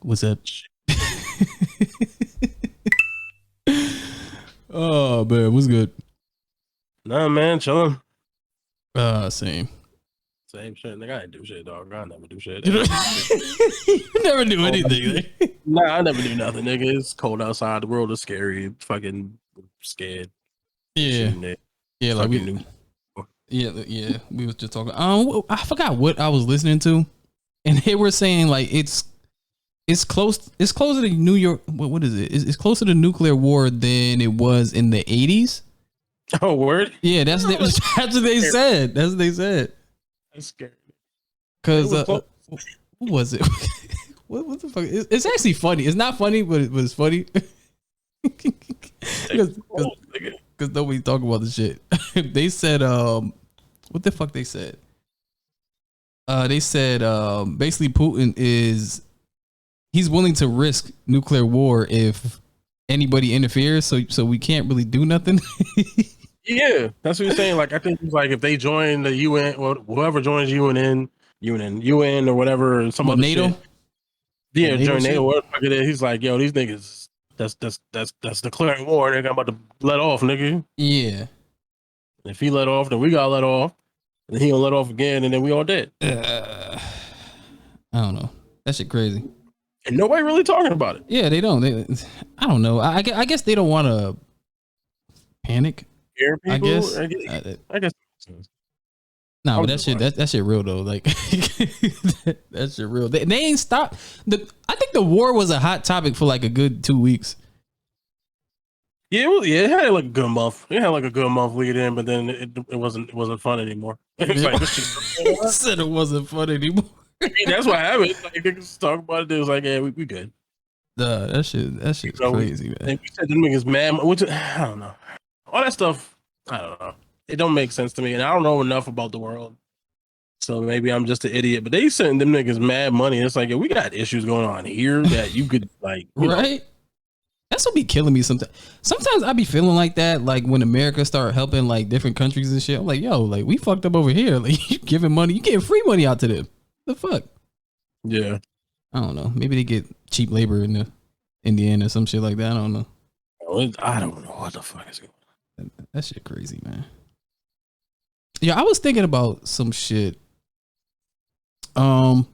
What's up? Oh man, what's good? Nah, man, chilling. Same. Same shit. Nigga, I ain't do shit, dog. I never do shit. You never do anything. Nah, I never do nothing, nigga. It's cold outside. The world is scary. Fucking scared. Yeah, yeah, like yeah. We was just talking. I forgot what I was listening to, and they were saying like it's close. It's closer to New York. What is it? It's closer to nuclear war than it was in the 80s. Oh, word? Yeah, that's what they said. That's what they said. That's scary. Because what was it? what the fuck? It's actually funny. It's not funny, but it's funny. Because nobody talking about the shit. They said, what the fuck they said? They said basically Putin he's willing to risk nuclear war if anybody interferes. So we can't really do nothing. Yeah, that's what you're saying. Like, I think it's like if they join the UN, or whoever joins UN or whatever, some other NATO. Shit. Yeah, NATO join shit? NATO. Whatever the fuck it is. He's like, yo, these niggas, that's declaring war. Nigga, I'm about to let off, nigga. Yeah. If he let off, then we gotta let off, and he gonna let off again, and then we all dead. I don't know. That shit crazy. And nobody really talking about it. Yeah, they don't. I don't know. I guess they don't want to panic. People, I guess. No, but that shit real though. Like that shit real. They ain't stopped. I think the war was a hot topic for like a good 2 weeks. Yeah, it had like a good month. It had like a good month lead in, but then it wasn't fun anymore. It's like this shit. Said it wasn't fun anymore. I mean, that's what happened. Like niggas talk about it. It was like, yeah, we good. Duh, that shit's crazy, man. And we said the niggas mad, which I don't know. All that stuff, I don't know. It don't make sense to me, and I don't know enough about the world. So maybe I'm just an idiot. But they send them niggas mad money. It's like, yeah, we got issues going on here that you could like, right? That's what be killing me sometimes. Sometimes I be feeling like that, like when America start helping like different countries and shit. I'm like, yo, like we fucked up over here. Like you giving money, you getting free money out to them. The fuck? Yeah. I don't know. Maybe they get cheap labor in the Indiana or some shit like that. I don't know. I don't know what the fuck is going on. That shit crazy, man. Yeah, I was thinking about some shit. When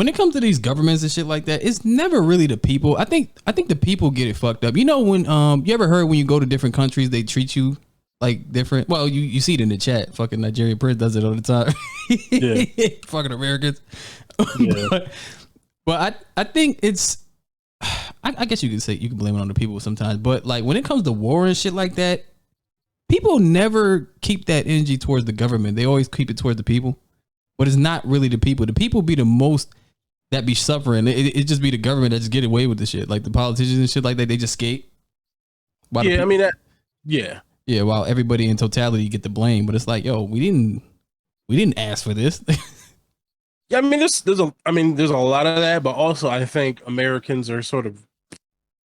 it comes to these governments and shit like that, it's never really the people. I think the people get it fucked up. You know when you ever heard when you go to different countries they treat you like different? Well, you see it in the chat. Fucking Nigerian Prince does it all the time. Yeah. Fucking Americans. Yeah. but I think it's I guess you could say you can blame it on the people sometimes. But like when it comes to war and shit like that, people never keep that energy towards the government. They always keep it towards the people. But it's not really the people. The people be the most that be suffering. It just be the government that just get away with the shit. Like the politicians and shit like that, they just skate. Yeah, I mean that. Yeah. Yeah, while everybody in totality get the blame, but it's like, yo, we didn't ask for this. Yeah, I mean there's a lot of that, but also I think Americans are sort of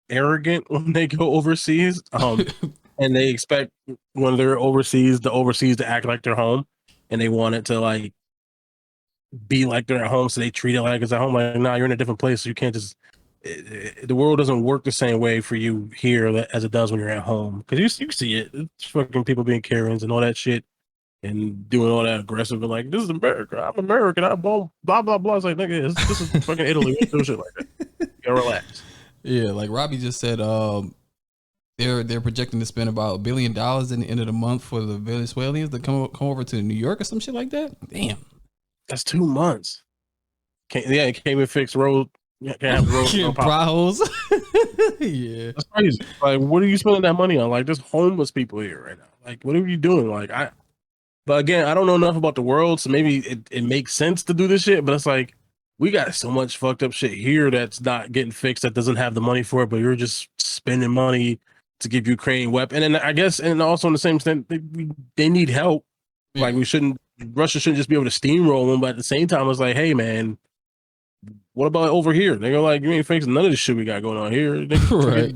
arrogant when they go overseas. And they expect when they're overseas to act like they're home, and they want it to like be like they're at home, so they treat it like it's at home. Like, nah, you're in a different place, so you can't just. The world doesn't work the same way for you here as it does when you're at home, because you see it. It's fucking people being Karens and all that shit, and doing all that aggressive and like, this is America. I'm American. I'm blah blah blah. It's like, nigga, this is fucking Italy. Do shit like that. You gotta relax. Yeah, like Robbie just said, they're projecting to spend about $1 billion in the end of the month for the Venezuelans to come over to New York or some shit like that. Damn, that's 2 months. Can't even fix road. Can't have roads. No potholes. Yeah, that's crazy. Like, what are you spending that money on? Like, there's homeless people here right now. Like, what are you doing? Like, but again, I don't know enough about the world, so maybe it makes sense to do this shit. But it's like, we got so much fucked up shit here that's not getting fixed, that doesn't have the money for it, but you're just spending money to give Ukraine weapon. And I guess, and also in the same extent, they need help. Yeah. Like Russia shouldn't just be able to steamroll them, but at the same time, it's like, hey man, what about over here? They're like, you ain't fixing none of this shit we got going on here. Right.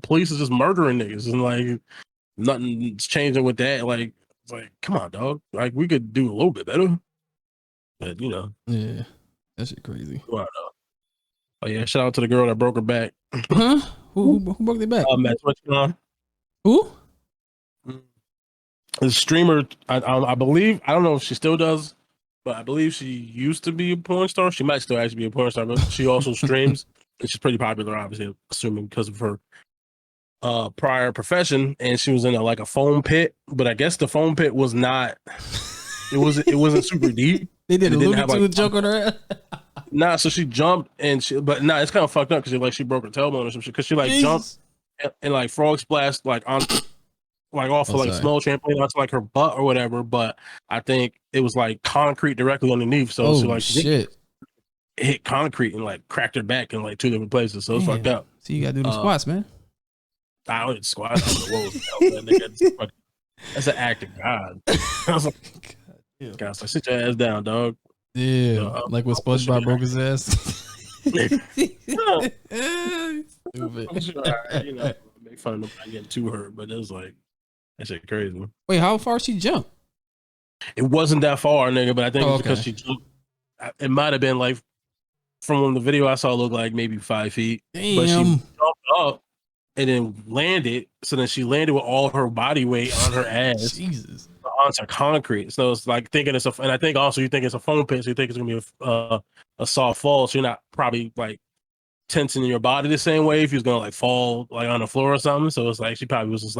Police is just murdering niggas, and like nothing's changing with that. Like, it's like, come on, dog. Like, we could do a little bit better. But yeah, that shit crazy. Well, I don't know. Oh yeah, shout out to the girl that broke her back. Huh? Who broke their back? Matt, what's going on? Who? The streamer, I believe, I don't know if she still does, but I believe she used to be a porn star. She might still actually be a porn star, but she also streams, and she's pretty popular, obviously, assuming because of her prior profession. And she was in a foam pit, but I guess the foam pit was not. It wasn't super deep. They did a Looney Tunes joke on her. Nah, so she jumped and it's kind of fucked up because she broke her tailbone or some shit because she jumped and frog splashed on off of small trampoline onto her butt or whatever. But I think it was concrete directly underneath, so shit hit concrete and cracked her back in 2 different places. So it's fucked up. So you gotta do the squats, man. I don't squat. I don't know what was that's an act of God. I was like, God, sit your ass down, dog. Yeah, like when SpongeBob broke his ass. Stupid. I'm sure make fun of nobody getting too hurt, but it was that shit crazy. Wait, how far she jumped? It wasn't that far, nigga, but I think it's because she jumped. It might have been from the video I saw, it looked like maybe 5 feet. Damn. But she jumped up and then landed. So then she landed with all her body weight on her ass. Jesus. Onto concrete. So it's thinking and I think also you think it's a foam pit, so you think it's gonna be a soft fall. So you're not probably tensing your body the same way if you was gonna fall on the floor or something. So it's she probably was just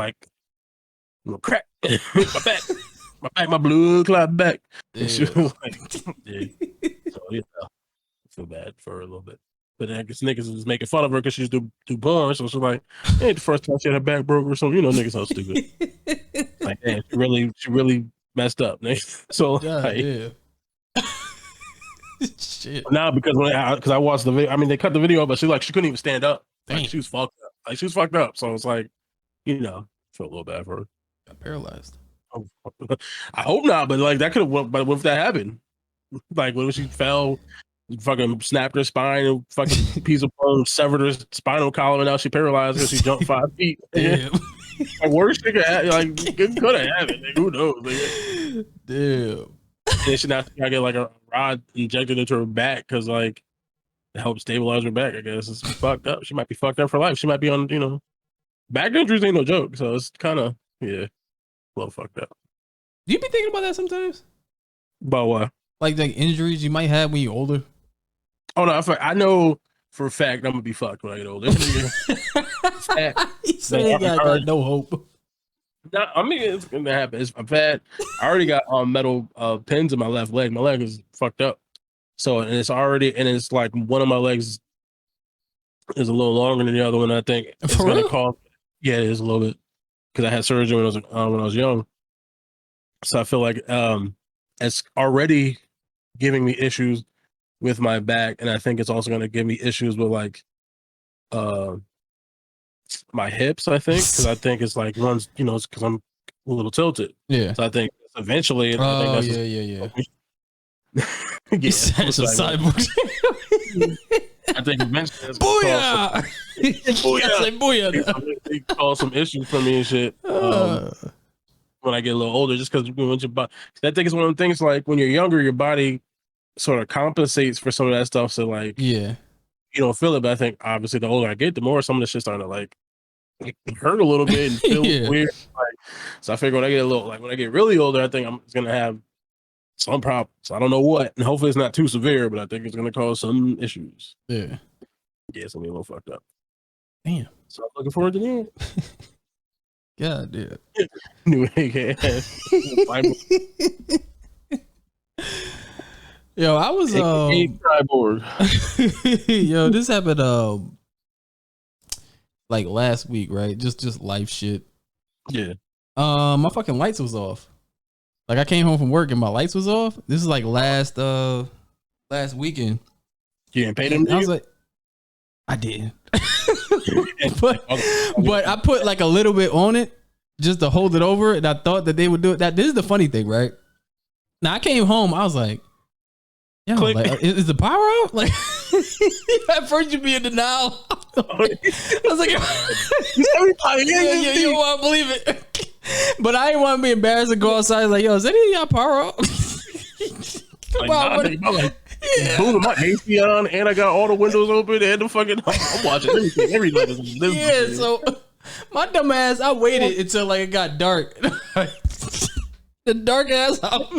crack my blood clot back. And she was yeah. So I feel bad for her a little bit. But then I guess niggas was making fun of her because she used to do porn. So she's ain't the first time she had her back broke or something. Niggas so stupid. Damn, she really messed up. So yeah. Shit. Now because I watched the video, I mean they cut the video up, but she couldn't even stand up. She was fucked up. She was fucked up. So it's feel a little bad for her. Got paralyzed. I hope not, but that could have. But what if that happened? What if she fell? Fucking snapped her spine and fucking piece of bone severed her spinal column, and now she paralyzed because she jumped 5 feet. Damn. Worst thing could have happened. Who knows? Damn. And she now gotta get a rod injected into her back because to help stabilize her back. I guess it's fucked up. She might be fucked up for life. She might be on back injuries ain't no joke. So it's kind of a little fucked up. Do you be thinking about that sometimes? About what? Like injuries you might have when you're older? Oh no, I know for a fact I'm gonna be fucked when I get older. He said he got no hope. No, I mean it's gonna happen. I'm fat. I already got metal pins in my left leg. My leg is fucked up. So it's one of my legs is a little longer than the other one. I think it's gonna cause. Yeah, it is a little bit because I had surgery when I was young. So I feel like it's already giving me issues with my back, and I think it's also going to give me issues with my hips. I think because I think it's runs, it's because I'm a little tilted. Yeah. So I think eventually. Yeah. Yeah. It's a cyborg. I think eventually. Booyah! Booyah! They cause some issues for me and shit. When I get a little older, just because I think it's one of the things when you're younger, your body sort of compensates for some of that stuff. So yeah, you don't feel it, but I think obviously the older I get, the more some of the shit's starting to hurt a little bit and feel weird. So I figure when I get when I get really older, I think it's gonna have some problems. I don't know what, and hopefully it's not too severe, but I think it's gonna cause some issues. Yeah, it's gonna be a little fucked up. Damn. So I'm looking forward to that. God damn. New ass. Yo, I was cyborg. Yo, this happened last week, right? Just life shit. Yeah. My fucking lights was off. I came home from work and my lights was off. This is last weekend. You didn't pay them? I was I didn't. but I put a little bit on it just to hold it over, and I thought that they would do it. This is the funny thing, right? Now I came home, I was like, yo, is the power out? At first you'd be in denial. I was like, you won't believe it. But I didn't want to be embarrassed and go outside yo, is any of y'all power out? Yeah. Boom, my AC on, and I got all the windows open, and the fucking I'm watching everything, every level. Yeah, so my dumb ass, I waited until like it got dark. The dark ass house.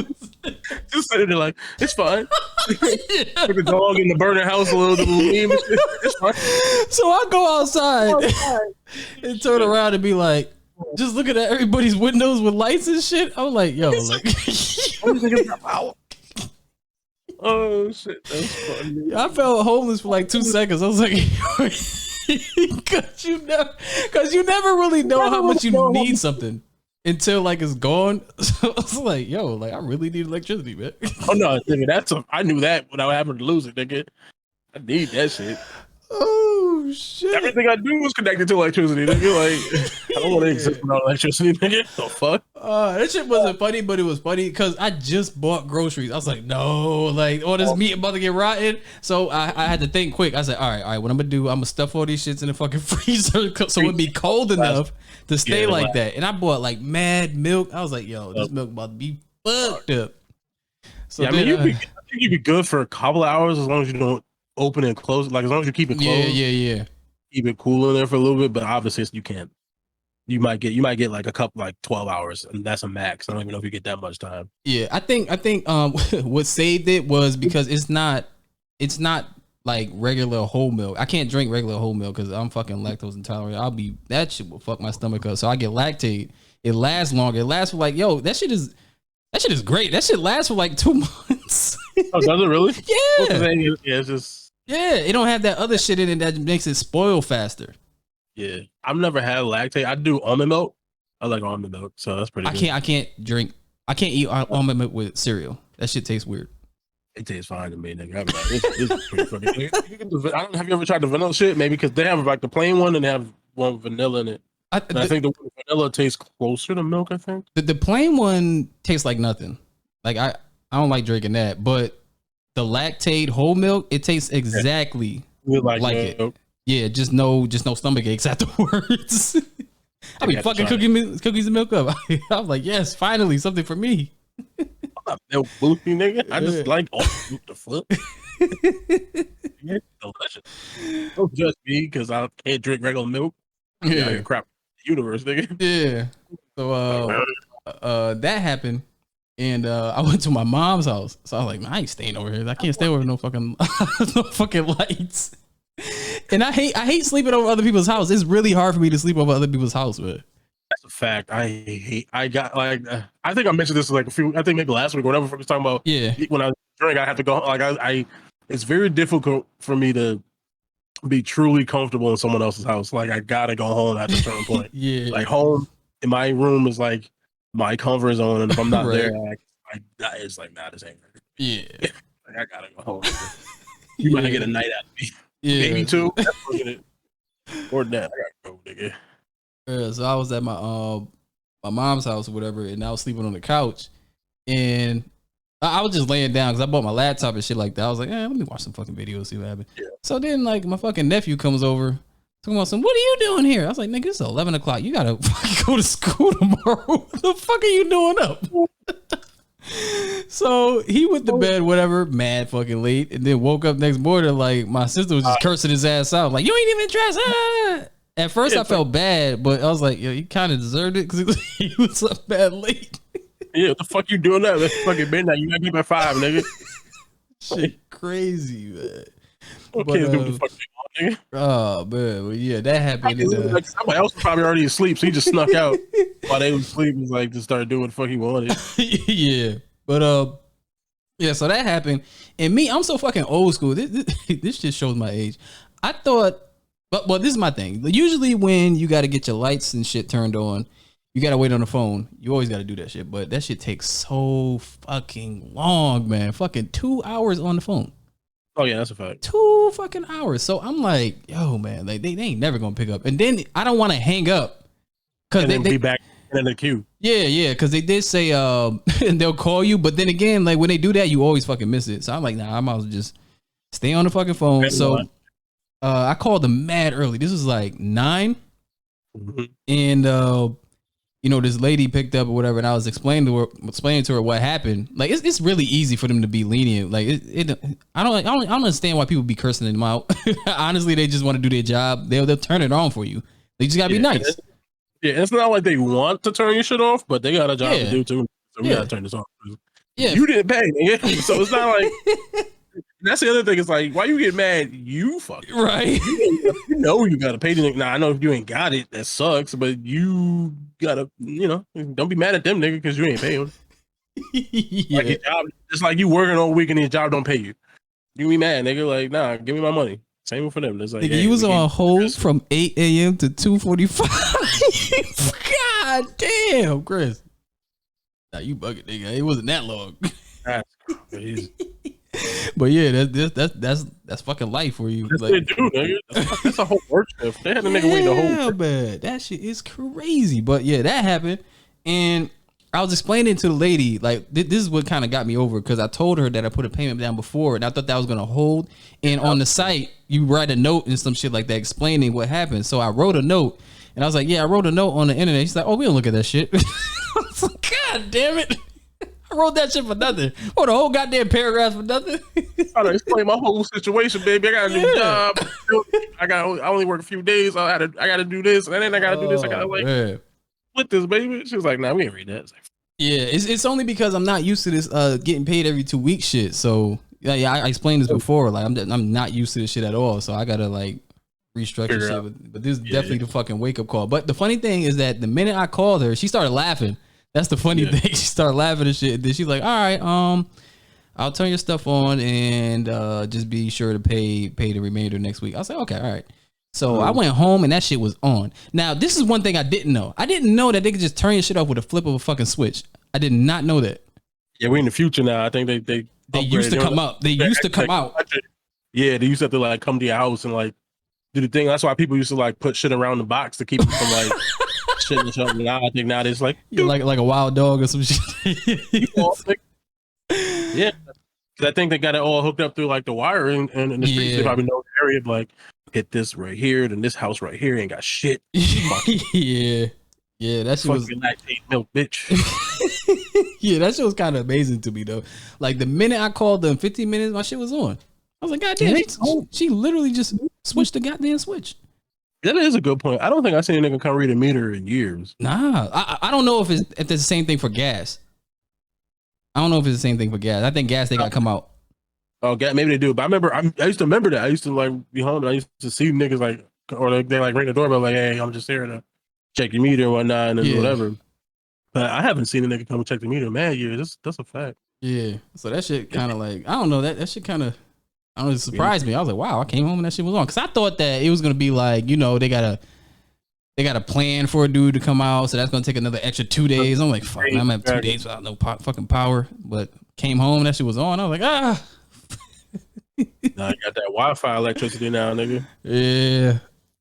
Just sitting there like, it's fine. With the dog in the burning house, a little meme. It's fine. So I go outside and turn around and be like, just looking at everybody's windows with lights and shit. I'm like, yo, like, oh shit, that's funny. I felt homeless for like 2 seconds. I was like, because you never really know how much you need something until like it's gone. So I was like, yo, like I really need electricity, man. Oh no, nigga, I knew that without having to lose it, nigga. I need that shit. Oh shit! Everything I do was connected to electricity, nigga. Like I don't want to exist without electricity, nigga. The fuck? That shit wasn't funny, but it was funny because I just bought groceries. I was like, no, like all this meat about to get rotten. So I had to think quick. I said, all right, what I'm gonna do? I'm gonna stuff all these shits in the fucking freezer so it'd be cold enough to stay like that. And I bought like mad milk. I was like, yo, this milk about to be fucked up. So yeah, I mean, I think you'd be good for a couple of hours as long as you don't open and close. Like as long as you keep it closed. Yeah. Keep it cool in there for a little bit, but obviously you can't. You might get like a couple, like 12 hours, and that's a max. I don't even know if you get that much time. Yeah, I think what saved it was because it's not like regular whole milk. I can't drink regular whole milk because I'm fucking lactose intolerant. That shit will fuck my stomach up. So I get lactate. It lasts longer. It lasts for like, yo, that shit is great. That shit lasts for like 2 months. Oh, does it really? Yeah. Yeah, it's just. Yeah, it don't have that other shit in it that makes it spoil faster. Yeah, I've never had lactate. I do almond milk. I like almond milk, so that's pretty good. I can't eat almond milk with cereal. That shit tastes weird. It tastes fine to me, nigga. It's pretty fucking. Have you ever tried the vanilla shit? Maybe because they have like the plain one and they have one with vanilla in it. I think the vanilla tastes closer to milk. I think the plain one tastes like nothing. Like I don't like drinking that, but the lactate whole milk, it tastes exactly like it. Yeah, just no stomach aches afterwards. I be fucking cookies and milk up. I was like, yes, finally something for me. I'm not milk booty, nigga. I just like milk the fuck. It's delicious. Don't judge me because I can't drink regular milk. Yeah, crap. Universe, nigga. Yeah. So that happened. And I went to my mom's house. So I was like, man, I ain't staying over here. I can't stay over no fucking lights. And I hate sleeping over other people's house. It's really hard for me to sleep over other people's house, man. That's a fact. I got like I think I mentioned this like I think maybe last week or whatever I was talking about. Yeah. When I drink, I have to go like I it's very difficult for me to be truly comfortable in someone else's house. Like I gotta go home at a certain point. Yeah. Like home in my room is like my comfort zone, and if I'm not there, it's like, nah, this ain't right. Yeah. Like, I gotta go home. You might get a night out of me. Yeah. Maybe 2. That's pushing it. Or that. I gotta go, nigga. Yeah, so I was at my mom's house or whatever, and I was sleeping on the couch, and I was just laying down because I bought my laptop and shit like that. I was like, let me watch some fucking videos, see what happens. Yeah. So then, like, my fucking nephew comes over. Talking about what are you doing here? I was like, nigga, it's 11 o'clock. You gotta fucking go to school tomorrow. What the fuck are you doing up? So he went to bed, whatever, mad fucking late, and then woke up next morning like my sister was just cursing his ass out, like, you ain't even dressed. At first I felt bad, but I was like, yo, you kind of deserved it because he was up bad late. Yeah, what the fuck you doing that? It's fucking midnight. You gotta be up at 5, nigga. Shit crazy, man. Kids do what the fuck they want, nigga. Oh man, well, yeah, that happened. Like, somebody else was probably already asleep, so he just snuck out while they was asleep. He's like, just started doing what the fuck he wanted. Yeah, but yeah, so that happened, and me, I'm so fucking old school. This just shows my age. I thought, but this is my thing. Usually, when you got to get your lights and shit turned on, you got to wait on the phone. You always got to do that shit, but that shit takes so fucking long, man. Fucking 2 hours on the phone. Oh yeah, that's a fact. 2 fucking hours. So I'm like, yo, man, like they ain't never gonna pick up. And then I don't want to hang up because they be back in the queue. Yeah, because they did say and they'll call you, but then again, like when they do that, you always fucking miss it. So I'm like, nah, I might as well just stay on the fucking phone. So I called them mad early. This was like 9, and this lady picked up or whatever, and I was explaining to her what happened. Like it's really easy for them to be lenient. Like I don't understand why people be cursing them out. Honestly, they just want to do their job. They'll turn it on for you. They just gotta be nice. It's not like they want to turn your shit off, but they got a job to do too. So we gotta turn this off. Yeah, you didn't pay, nigga. So it's not like. That's the other thing. It's like, why you get mad? You fucking right. You know you gotta pay the nigga. Now I know if you ain't got it, that sucks. But you gotta, don't be mad at them, nigga, because you ain't paying. Like your job, it's like you working all week and your job don't pay you. You be mad, nigga. Like, nah, give me my money. Same for them. It's like, nigga, you was on hold from 8 a.m. to 2:45. God damn, Chris. Nah, you bugging, nigga. It wasn't that long. That's crazy. But yeah, that's fucking life for you. That's what they do, nigga. That's a whole work shift. They had the nigga wait the whole work. Man, that shit is crazy. But yeah, that happened, and I was explaining to the lady, like, this is what kind of got me over, because I told her that I put a payment down before, and I thought that was gonna hold. And on the site, you write a note and some shit like that explaining what happened. So I wrote a note, and I was like, yeah, I wrote a note on the internet. She's like, oh, we don't look at that shit. I was like, God damn it. I wrote that shit for nothing. Wrote a whole goddamn paragraph for nothing. I done explain my whole situation, baby. I got a new job. I only work a few days. I gotta do this, and then I gotta do this. I gotta split this, baby. She was like, nah, we ain't read that. Yeah, it's only because I'm not used to this getting paid every 2 weeks shit. So yeah, I explained this before. Like I'm not used to this shit at all. So I gotta like restructure shit. But this is definitely the fucking wake up call. But the funny thing is that the minute I called her, she started laughing. That's the funny thing. She started laughing and shit. Then she's like, all right, I'll turn your stuff on and just be sure to pay the remainder next week. I was like, okay, all right. So I went home and that shit was on. Now, this is one thing I didn't know. I didn't know that they could just turn your shit off with a flip of a fucking switch. I did not know that. Yeah, we're in the future now. I think they used to come up. They used to come out. Yeah, they used to have to like come to your house and like do the thing. That's why people used to like put shit around the box to keep it from like shit and something. Now I think now it's like like a wild dog or some shit. Yeah, because I think they got it all hooked up through like the wire and in the streets. They probably know the area, like hit this right here, then this house right here ain't got shit. Yeah, that shit was lactate milk, bitch. Yeah, that shit was kind of amazing to me though. Like the minute I called them, 15 minutes, my shit was on. I was like, God damn, she literally just switched the goddamn switch. That is a good point. I don't think I've seen a nigga come read a meter in years. Nah, I don't know if it's the same thing for gas. I don't know if it's the same thing for gas. I think gas, they got to come out. Oh, maybe they do. But I used to remember that. I used to like be home and I used to see niggas like, or they like ring the doorbell like, hey, I'm just here to check your meter or whatnot and whatever. But I haven't seen a nigga come and check the meter in mad years. That's a fact. Yeah. So that shit kind of like, I don't know, that shit kind of, I don't know, it surprised me. I was like, wow, I came home and that shit was on. Cause I thought that it was going to be like, they got a plan for a dude to come out. So that's going to take another extra 2 days. I'm like, fuck, I'm going to have 2 days without no fucking power. But came home and that shit was on. I was like, ah. Nah, you got that Wi-Fi electricity now, nigga. Yeah.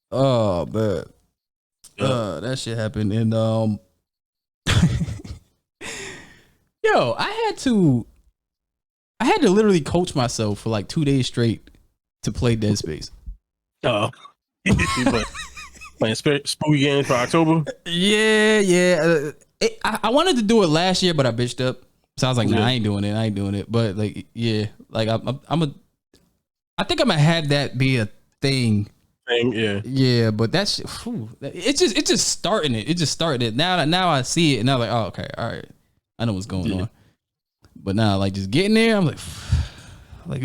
Oh, man. That shit happened. And, yo, I had to literally coach myself for like 2 days straight to play Dead Space. Oh. Playing spooky games for October? Yeah. I wanted to do it last year, but I bitched up. So I was like, nah, I ain't doing it. But like, yeah, like I think I'm gonna have that be a thing. Yeah, but that's it just starting it. It just started it. Now I see it and I'm like, oh, okay, all right. I know what's going on. But now like just getting there, I'm like nah,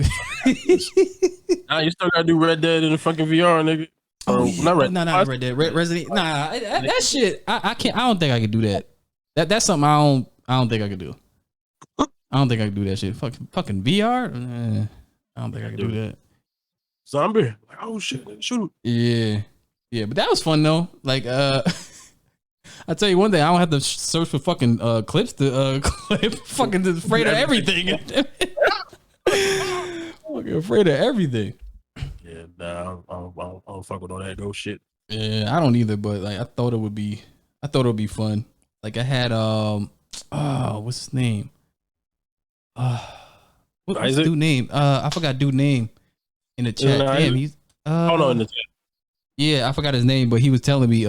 you still gotta do Red Dead in the fucking VR, nigga. Not Red Dead. Resident. Nah, that shit. I can't. I don't think I could do that. That's something I don't think I could do. I don't think I could do that shit. Fucking VR. I don't think I could do that. Zombie. Like, oh shit, shoot. Yeah. But that was fun though. Like, I tell you one thing. I don't have to search for fucking clips to clip. Fucking afraid of everything. Fucking afraid of everything. Yeah, nah, I don't fuck with all that ghost shit. Yeah, I don't either. But like, I thought it would be fun. Like I had what's his name? What's dude name? I forgot dude name in the chat. Damn, he's in the chat. Yeah, I forgot his name, but he was telling me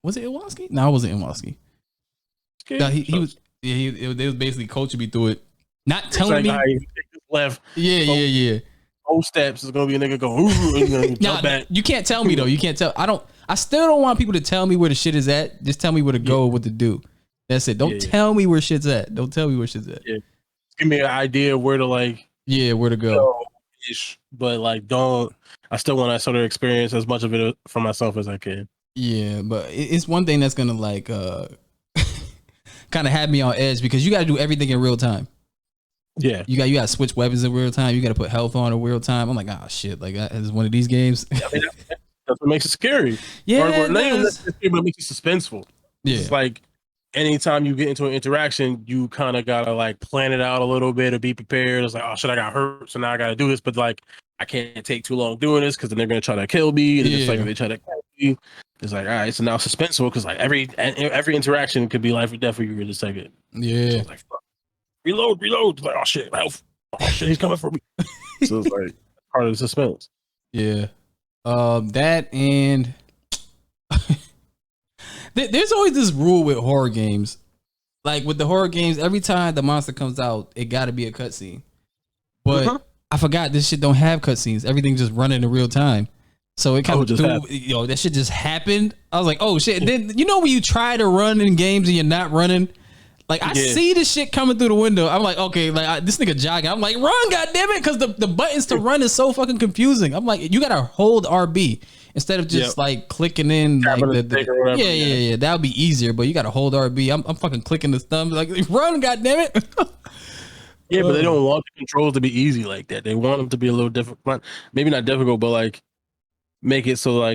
Was it Iwanski? No, it wasn't Iwanski. No, he was. Yeah, they was basically coaching me through it, not telling me. Left. Yeah. 4 steps is gonna be a nigga go. Ooh, jump back. You can't tell me though. You can't tell. I still don't want people to tell me where the shit is at. Just tell me where to go, what to do. That's it. Don't tell me where shit's at. Don't tell me where shit's at. Yeah. Give me an idea of where to where to go. But don't. I still want to sort of experience as much of it for myself as I can. Yeah, but it's one thing that's gonna kind of have me on edge because you got to do everything in real time. Yeah, you got to switch weapons in real time. You got to put health on in real time. I'm like, oh shit, like that is one of these games. That's what makes it scary. Yeah, not even scary, but it makes it suspenseful. Yeah, it's like anytime you get into an interaction, you kind of gotta plan it out a little bit or be prepared. It's like, oh shit, I got hurt, so now I got to do this. But I can't take too long doing this because then they're gonna try to kill me. And it's like if they try to kill me, it's like, all right, so now suspenseful because every interaction could be life or death for you in a second. Yeah. So it's like, fuck. Reload. It's like, oh shit, health. Oh shit, he's coming for me. So it's like part of the suspense. Yeah. That and there's always this rule with horror games. Like with the horror games, every time the monster comes out, it got to be a cutscene. But I forgot this shit don't have cutscenes. Everything's just running in real time. So it kind of that shit just happened. I was like, oh shit. Then when you try to run in games and you're not running. Like I see this shit coming through the window. I'm like, okay, this nigga jogging. I'm like, run, goddammit, because the buttons to run is so fucking confusing. I'm like, you gotta hold RB instead of just clicking in like yeah. That would be easier, but you gotta hold RB. I'm fucking clicking the thumb like run, goddammit. Yeah, but they don't want the controls to be easy like that. They want them to be a little difficult. Maybe not difficult, but make it so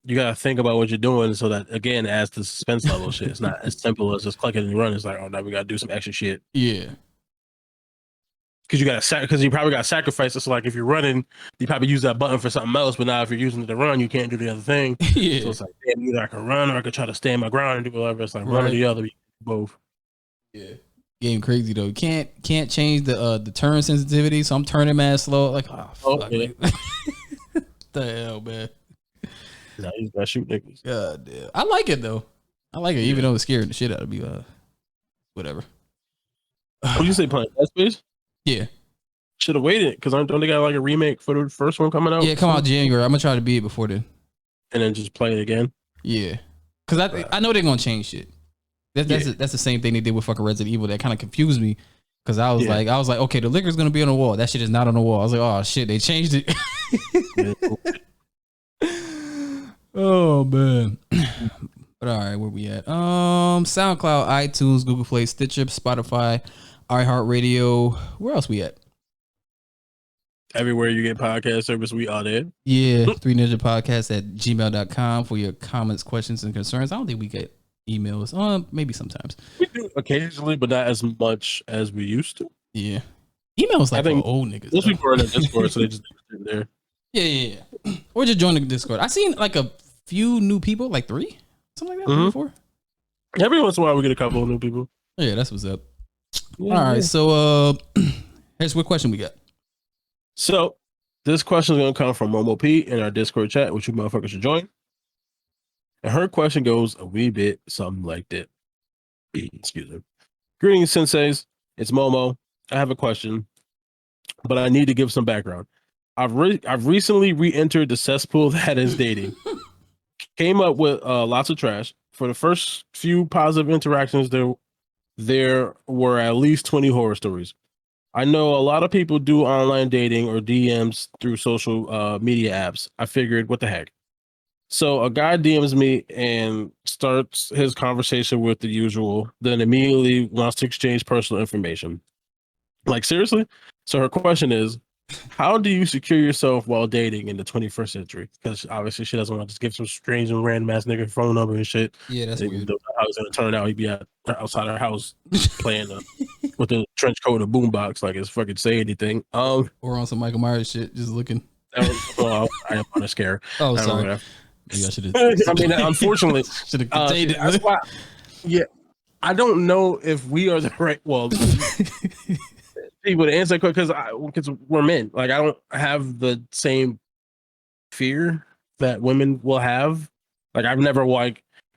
you gotta think about what you're doing so that again adds to the suspense level shit. It's not as simple as just clicking and run. It's like, oh, now we gotta do some extra shit. Yeah. Because you probably gotta sacrifice it. So if you're running, you probably use that button for something else. But now if you're using it to run, you can't do the other thing. Yeah. So it's like, damn, either I can run or I could try to stand my ground and do whatever. It's like one or the other, both. Yeah. Game crazy though. Can't change the turn sensitivity, so I'm turning mad slow. Like, oh fuck. Yeah. The hell, man. Now you gotta shoot niggas. God damn. I like it though. I like it, even though it's scaring the shit out of me. Whatever. What did you say, playing Dead Space? Yeah. Should have waited because don't they got a remake for the first one coming out? Yeah, come out January. I'm gonna try to beat it before then. And then just play it again. Yeah, because I know they're gonna change shit. That's the same thing they did with fucking Resident Evil. That kind of confused me because I was like, okay, the liquor's gonna be on the wall. That shit is not on the wall. I was like, oh shit, they changed it. Oh man. But all right, where we at? SoundCloud, iTunes, Google Play, Stitcher, Spotify, iHeartRadio. Where else we at? Everywhere you get podcast service, we are there. Yeah, 3ninja podcast at gmail.com for your comments, questions, and concerns. I don't think we get emails. Maybe sometimes. We do occasionally, but not as much as we used to. Yeah. Emails like for old niggas. Most people are in the Discord, so they just do it there. Yeah. Or just join the Discord. I seen a few new people, 3, something like that. 3 or 4. Every once in a while, we get a couple of new people. Yeah, that's what's up. Yeah, all right, so here's what question we got. So this question is going to come from Momo P in our Discord chat, which you motherfuckers should join. And her question goes a wee bit something like that. Excuse me. Greetings, senseis. It's Momo. I have a question, but I need to give some background. I've recently re-entered the cesspool that is dating. Came up with lots of trash. For the first few positive interactions, there were at least 20 horror stories. I know a lot of people do online dating or DMs through social media apps. I figured, what the heck? So a guy DMs me and starts his conversation with the usual, then immediately wants to exchange personal information. Seriously? So her question is, how do you secure yourself while dating in the 21st century? Because obviously she doesn't want to just give some strange and random ass nigga phone number and shit. Yeah, that's weird. How it's going to turn out, he'd be outside her house playing with a trench coat and boombox like it's fucking say anything. Or on some Michael Myers shit, just looking. Well, I don't want to scare. Oh, sorry. Maybe I should have. I mean, unfortunately, should have contained it. That's why. Yeah, I don't know if we are the right. Well, people to answer because we're men. I don't have the same fear that women will have. I've never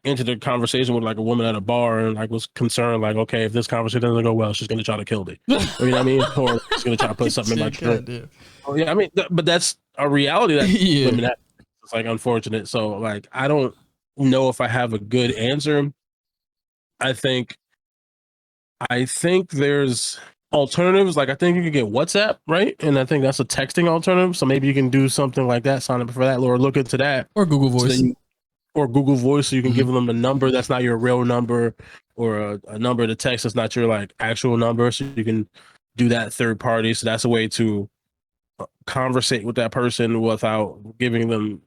entered a conversation with like a woman at a bar and like was concerned, like, okay, if this conversation doesn't go well, she's gonna try to kill me. You know what I mean? Or she's gonna try to put something in my drink. Oh, yeah, I mean, but that's a reality that women have. It's like unfortunate. So like, I don't know if I have a good answer. I think there's alternatives. Like I think you can get WhatsApp, right? And I think that's a texting alternative. So maybe you can do something like that, sign up for that, or look into that, or Google Voice. Or Google Voice, so you can give them a number that's not your real number, or a number to text that's not your like actual number, so you can do that third party. So that's a way to conversate with that person without giving them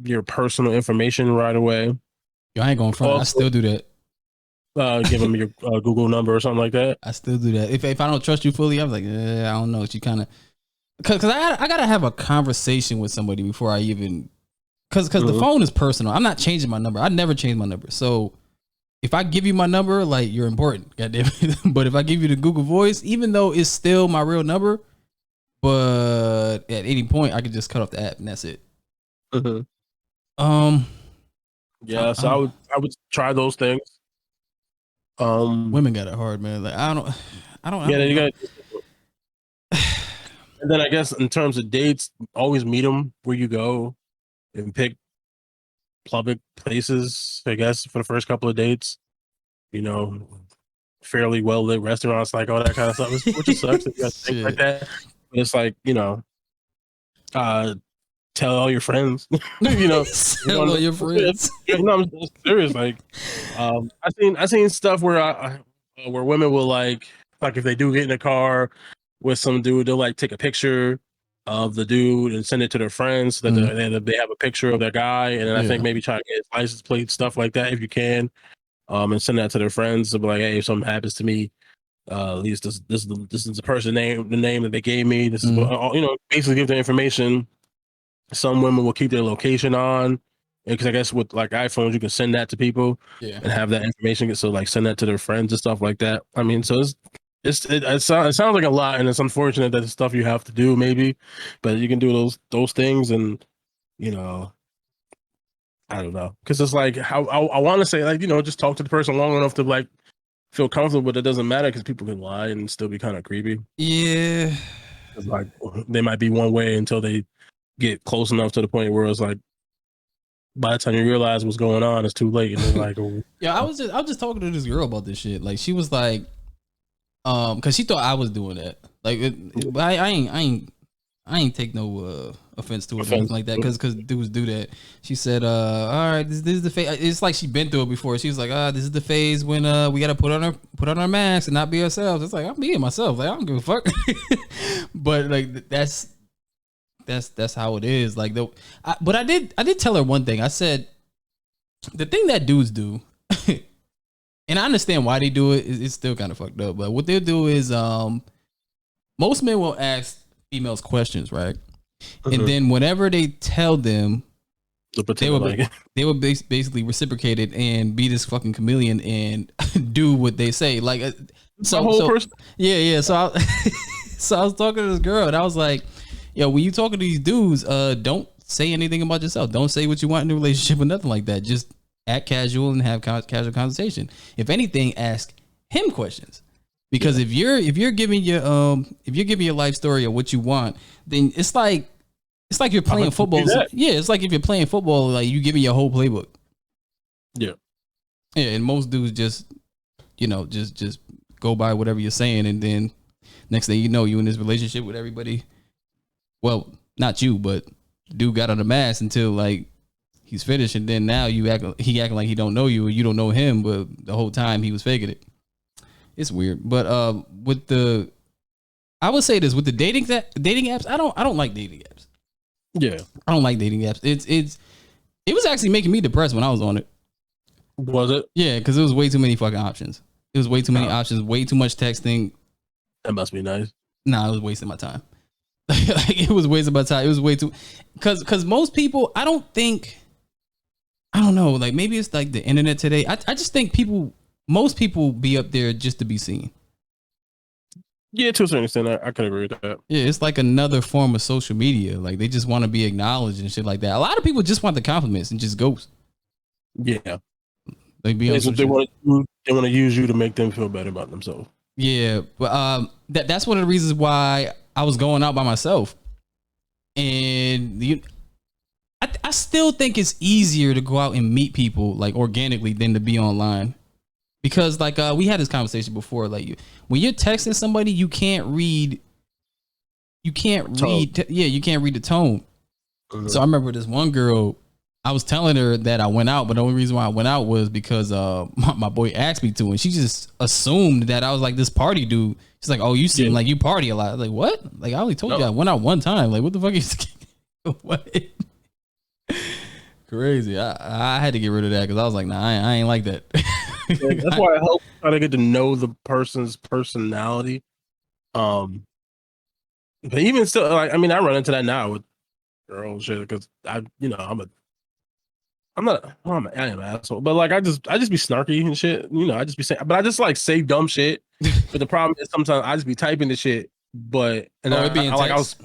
your personal information right away. Yo, I ain't going front. I still do that. Give them your Google number or something like that. I still do that. If I don't trust you fully, I'm like, I don't know. She kind of, because I gotta have a conversation with somebody before I even. Because the phone is personal. I'm not changing my number. I never change my number. So if I give you my number, like, you're important. Goddamn it. But if I give you the Google Voice, even though it's still my real number, but at any point I could just cut off the app and that's it. Yeah. So I would try those things. Women got it hard, man. Like I don't. Yeah, you got. And then I guess in terms of dates, always meet them where you go. And pick public places, I guess, for the first couple of dates. You know, fairly well lit restaurants, like all that kind of stuff, which just sucks. Things like that. But it's like, you know, tell all your friends. You know, tell all your friends. No, I'm serious. Like, I seen stuff where where women will like if they do get in a car with some dude, they'll like take a picture of the dude and send it to their friends so that they have a picture of their guy, and then I think maybe try to get his license plate, stuff like that if you can, and send that to their friends to be like, hey, if something happens to me, at least this is the person name, the name that they gave me. This is what, you know, basically give the information. Some women will keep their location on, because I guess with like iPhones you can send that to people and have that information. So like send that to their friends and stuff like that. I mean, so it sounds like a lot, and it's unfortunate that it's stuff you have to do, maybe, but you can do those things, and you know, I don't know, because it's like how I want to say, like, you know, just talk to the person long enough to like feel comfortable, but it doesn't matter because people can lie and still be kind of creepy. Yeah, it's like they might be one way until they get close enough to the point where it's like by the time you realize what's going on, it's too late, and they're like, yeah, I was just talking to this girl about this shit. Like she was like. Cause she thought I was doing that. Like, I ain't take no offense to it or anything like that. Cause dudes do that. She said, all right, this is the phase. It's like she been through it before. She was like, this is the phase when we gotta put on our masks and not be ourselves. It's like I'm being myself. Like I don't give a fuck. But like that's how it is. Like but I did tell her one thing. I said the thing that dudes do. And I understand why they do it. It's still kind of fucked up. But what they'll do is most men will ask females questions, right? And then whenever they tell them, they will basically reciprocate it and be this fucking chameleon and do what they say. Like, yeah. So I was talking to this girl and I was like, yo, when you talking to these dudes, don't say anything about yourself. Don't say what you want in a relationship or nothing like that. Just act casual and have casual conversation. If anything, ask him questions, because if you're giving your life story or what you want, then it's like you're playing football. It's like if you're playing football, like you giving your whole playbook. Yeah, and most dudes just go by whatever you're saying, and then next thing you know, you in this relationship with everybody. Well, not you, but dude got on the mask until like. He's finished, and then now he acting like he don't know you, or you don't know him, but the whole time he was faking it. It's weird, but I would say this with the dating apps. I don't like dating apps. Yeah, I don't like dating apps. It was actually making me depressed when I was on it. Was it? Yeah, because it was way too many fucking options. It was way too many options, way too much texting. That must be nice. Nah, it was wasting my time. Like, it was wasting my time. It was way too, because most people, I don't know, like maybe it's like the internet today. I just think most people be up there just to be seen. Yeah, to a certain extent, I can agree with that. Yeah, it's like another form of social media. Like they just want to be acknowledged and shit like that. A lot of people just want the compliments and just ghost. Yeah. Like be on some they shit. want to use you to make them feel better about themselves. Yeah, but that's one of the reasons why I was going out by myself, and I still think it's easier to go out and meet people like organically than to be online, because like we had this conversation before. Like when you're texting somebody, you can't read you can't read you can't read the tone. Mm-hmm. So I remember this one girl, I was telling her that I went out, but the only reason why I went out was because my boy asked me to, and she just assumed that I was like this party dude. She's like, "Oh, you seem like you party a lot." I was like, "What?" Like I only told you I went out one time. Like what the fuck is what? Crazy. I had to get rid of that because I was like, nah, I ain't like that. Yeah, that's why I help try to get to know the person's personality. But even still, like I mean, I run into that now with girls shit because I am an asshole, but like I just be snarky and shit. I just be saying, but I just like say dumb shit. But the problem is sometimes I just be typing the shit, but it'd be in text.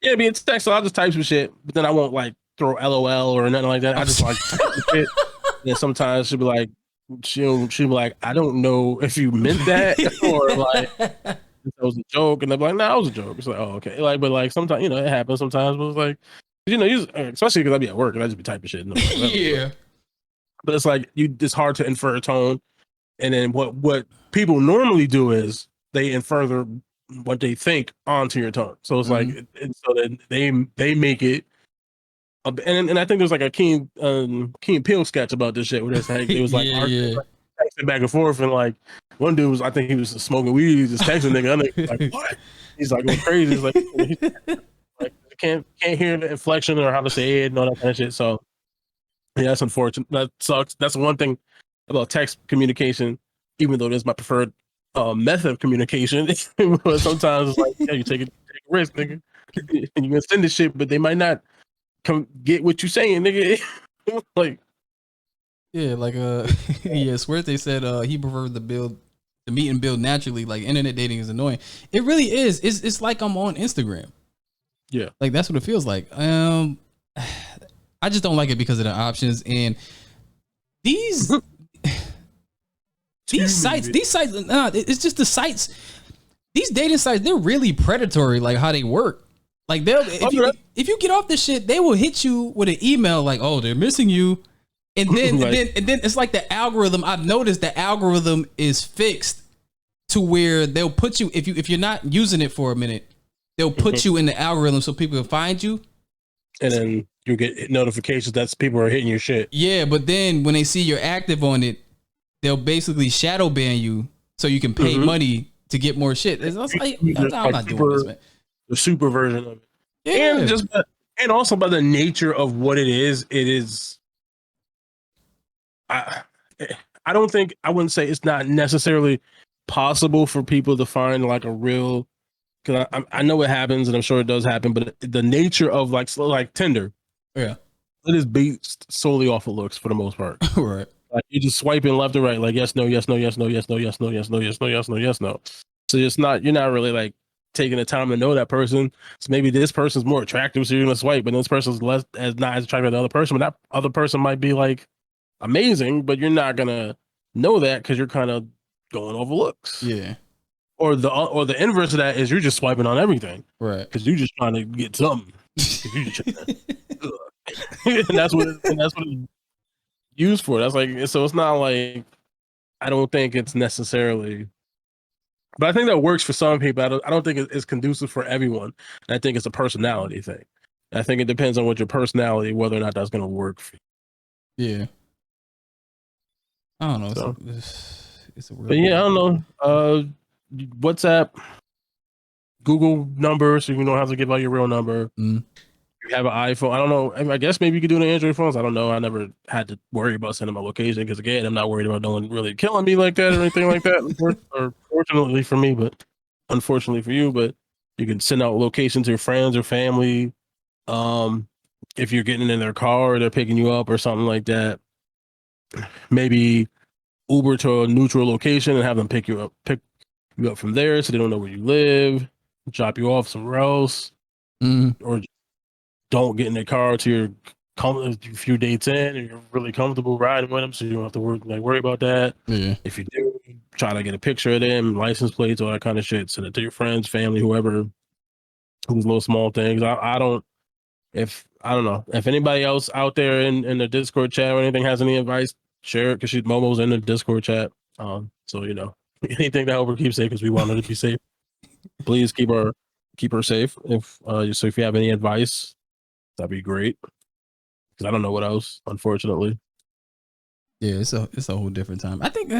It'd be in text, so I'll just type some shit, but then I won't like throw LOL or nothing like that. I just like type the shit. And sometimes she'll be like, she'll be like, I don't know if you meant that or like that was a joke, and they'll be like, nah, it was a joke. It's like, oh, okay. Like, but like sometimes, it happens sometimes, but it's like, especially because I be at work and I just be typing shit. Yeah. But it's like it's hard to infer a tone. And then what people normally do is they infer what they think onto your tone. So it's like, so that they make it. And I think there's like a Key and Peele sketch about this shit where it's like, it was like, texting back and forth, and like one dude was, I think he was smoking weed, he just texting nigga, other nigga like, what? He's like going crazy. He's like can't hear the inflection or how to say it and all that kind of shit. So yeah, that's unfortunate. That sucks. That's one thing about text communication, even though that's my preferred method of communication. Sometimes it's like, yeah, you take a risk, nigga, and you can send this shit, but they might not come get what you saying, nigga. Like, yeah, like yeah, Swerte said he preferred the meet and build naturally. Like internet dating is annoying. It really is. It's like I'm on Instagram. Yeah, like that's what it feels like. I just don't like it because of the options and these sites. It's just the sites. These dating sites, they're really predatory. Like how they work. Like if you get off this shit, they will hit you with an email like, "Oh, they're missing you," and then and then it's like the algorithm. I've noticed the algorithm is fixed to where they'll put you if you're not using it for a minute, they'll put you in the algorithm so people can find you, and then you get notifications that people are hitting your shit. Yeah, but then when they see you're active on it, they'll basically shadow ban you so you can pay money to get more shit. It's like, I'm not doing this, man. The super version of it, yeah. And also by the nature of what it is. I wouldn't say it's not necessarily possible for people to find like a real, because I know it happens and I'm sure it does happen, but the nature of like Tinder, yeah, it is based solely off of looks for the most part. Right. Like you're just swiping left or right, like yes, no, yes, no, yes, no, yes, no, yes, no, yes, no, yes, no, yes, no, yes, no. So you're not really like taking the time to know that person. So maybe this person's more attractive, so you're gonna swipe, but this person's not as attractive as the other person. But that other person might be like amazing, but you're not gonna know that because you're kind of going over looks. Yeah. Or the inverse of that is you're just swiping on everything, right? Because you're just trying to get something. and that's what it's used for. That's like, so it's not like, I don't think it's necessarily, but I think that works for some people. I don't think it's conducive for everyone. And I think it's a personality thing. I think it depends on what your personality, whether or not that's going to work for you. Yeah. I don't know. So, it's a real. But yeah, I don't know. WhatsApp, Google number, so you don't have to give out your real number. You have an iPhone. I don't know. I guess maybe you could do it on Android phones. I don't know. I never had to worry about sending my location because, again, I'm not worried about no one really killing me like that or anything like that. Or fortunately for me, but unfortunately for you. But you can send out location to your friends or family. If you're getting in their car or they're picking you up or something like that, maybe Uber to a neutral location and have them pick you up from there so they don't know where you live, drop you off somewhere else, or don't get in their car to your come a few dates in and you're really comfortable riding with them, so you don't have to worry about that. Yeah. If you do, try to get a picture of them, license plates, all that kind of shit. Send it to your friends, family, whoever. Who's little small things. I don't. If I don't know if anybody else out there in the Discord chat or anything has any advice, share it because Momo's in the Discord chat. So anything to help her keep safe because we want her to be safe. Please keep her safe. If if you have any advice, that'd be great. Because I don't know what else, unfortunately. Yeah, it's a whole different time. I think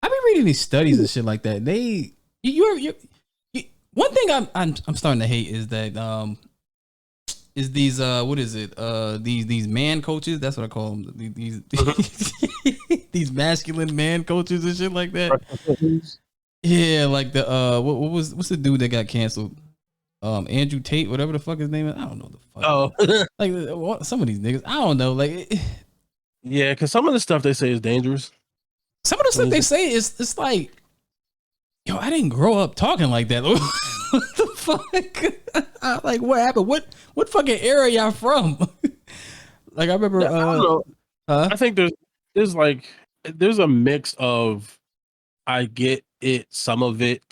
I've been reading these studies and shit like that. One thing I'm starting to hate is that is these what is it these man coaches, that's what I call them, these masculine man coaches and shit like that. Yeah, like the what's the dude that got canceled? Andrew Tate, whatever the fuck his name is. I don't know the fuck. Oh, like some of these niggas, I don't know. Like, yeah, because some of the stuff they say is dangerous. Some of the stuff they say is it's like, yo, I didn't grow up talking like that. What the fuck? Like, what happened? What fucking era y'all from? Like, I remember. I don't know. I think there's a mix of, I get it, some of it,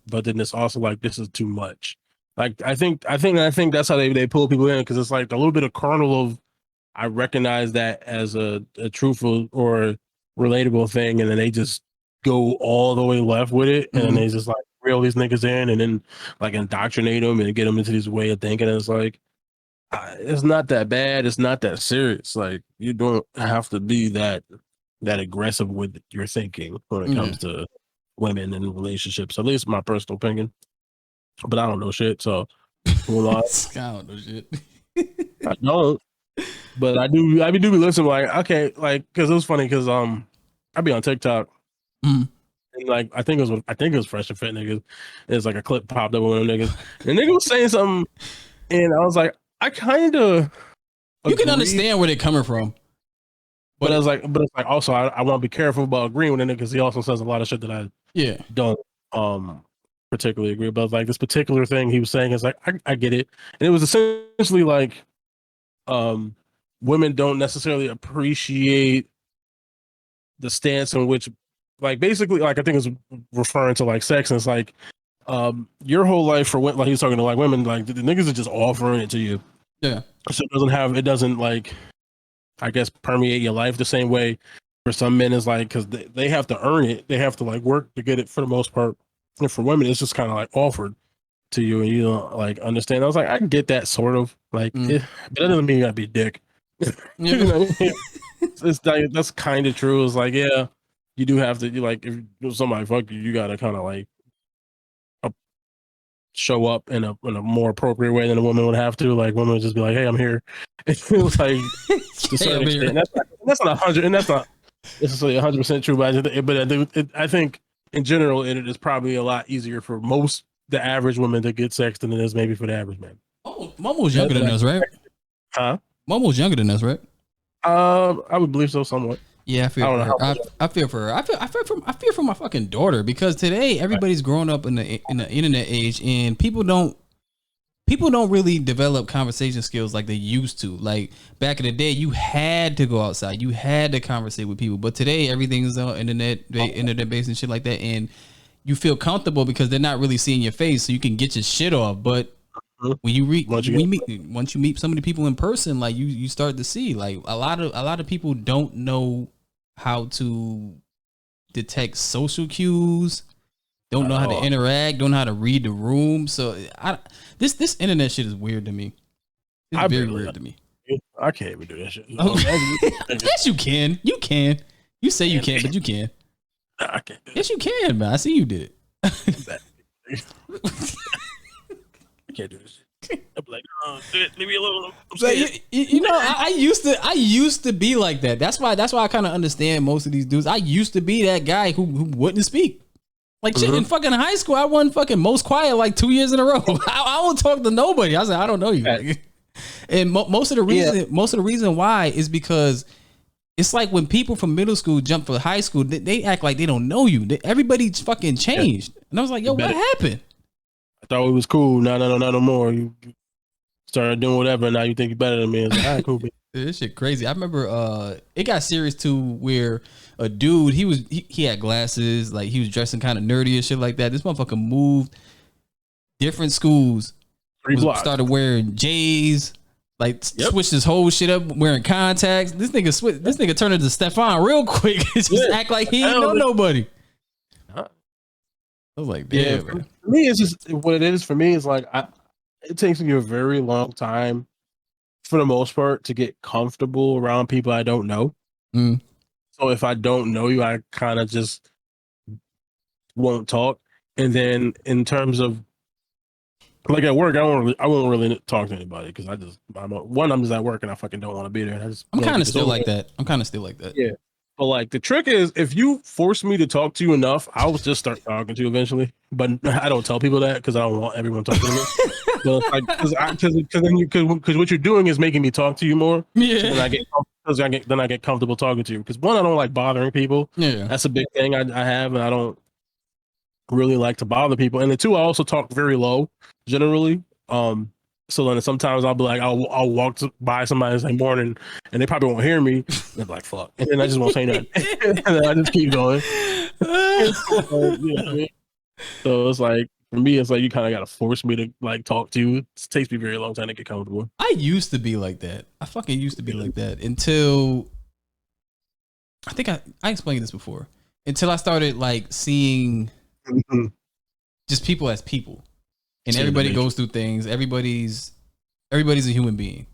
but then it's also like, this is too much. Like, I think that's how they pull people in, because it's like a little bit of kernel of, I recognize that as a truthful or relatable thing, and then they just go all the way left with it, and then they just like reel these niggas in, and then like indoctrinate them and get them into this way of thinking. And it's like, it's not that bad. It's not that serious. Like, you don't have to be that aggressive with your thinking when it comes to women and relationships. At least my personal opinion. But I don't know shit, so I don't know shit. I don't. But I do be listening, like, okay, like, because it was funny, because I be on TikTok, and like I think it was Fresh and Fit niggas. It's like a clip popped up with one of them niggas, and nigga was saying something, and I was like, I kind of, you can understand where they're coming from, but it's like also I want to be careful about agreeing with him, because he also says a lot of shit that I don't particularly agree about. Like, this particular thing he was saying is like, I get it, and it was essentially like, women don't necessarily appreciate the stance in which, like, basically, like, I think it's referring to like sex, and it's like, your whole life for like, he's talking to like women, like the niggas are just offering it to you. Yeah. So it doesn't like, I guess, permeate your life the same way for some men is like, because they have to earn it. They have to like work to get it for the most part. And for women, it's just kind of like offered to you, and you don't like understand. I was like, I can get that sort of like, but that doesn't mean you gotta be a dick. You know what I mean? It's like, that's kind of true. It's like, yeah, you do have to, like, if somebody fuck you, you gotta kind of like show up in a more appropriate way than a woman would have to. Like, women would just be like, hey, I'm here. It was like, to a certain extent, that's not 100, and that's not necessarily 100% true. But I think in general, it is probably a lot easier for the average woman to get sex than it is maybe for the average man. Momo's younger than us, right? Huh? Momo's younger than us, right? I would believe so, somewhat. Yeah, I feel for her. I feel for her. I feel for my fucking daughter, because today everybody's growing up in the internet age, and people don't really develop conversation skills like they used to. Like, back in the day, you had to go outside, you had to conversate with people. But today, everything's on internet based and shit like that, and you feel comfortable because they're not really seeing your face, so you can get your shit off. But when once you meet some of the people in person, like you start to see, like, a lot of people don't know how to detect social cues, don't know how to interact, don't know how to read the room. So this internet shit is weird to me. It's very weird to me. I can't even do that shit. Yes, you can. You can. You say you can't, but you can. I can't do yes, you can, man. I see you did it. I can't do this shit. I'm like, leave me alone. I used to be like that. That's why I kind of understand most of these dudes. I used to be that guy who wouldn't speak. Like, shit, in fucking high school, I won fucking most quiet like 2 years in a row. I won't talk to nobody. I said, I don't know you. Right. And most of the reason why is because it's like when people from middle school jump for high school, they act like they don't know you. Everybody's fucking changed. And I was like, yo, what happened? I thought it was cool. No more. You started doing whatever, and now you think you're better than me. It's like, all right, cool. This shit crazy. I remember it got serious too, where a dude he had glasses, like he was dressing kind of nerdy and shit like that. This motherfucker moved different schools, started wearing J's, like switched his whole shit up, wearing contacts. This nigga turned into Stefan real quick. Just act like he ain't know nobody. I was like, damn. For me, it's just what it is. For me, it's like it takes me a very long time, for the most part, to get comfortable around people I don't know. So if I don't know you, I kind of just won't talk. And then in terms of like at work, I won't really talk to anybody because I'm just at work and I fucking don't want to be there. I'm kind of still like that. Yeah. But like the trick is, if you force me to talk to you enough, I will just start talking to you eventually. But I don't tell people that because I don't want everyone talking to me. So it's like because what you're doing is making me talk to you more. Yeah. So then I get comfortable talking to you. Because one, I don't like bothering people. Yeah. That's a big thing I have, and I don't really like to bother people. And the two, I also talk very low generally. So then sometimes I'll be like, I'll walk by somebody and say morning, and they probably won't hear me. They're like, fuck. And then I just won't say nothing. And then I just keep going. So it's like, for me, it's like you kind of got to force me to like talk to you. It takes me a very long time to get comfortable. I used to be like that. I fucking used to be like that until I think I explained this before. Until I started like seeing just people as people. And everybody goes through things. Everybody's a human being,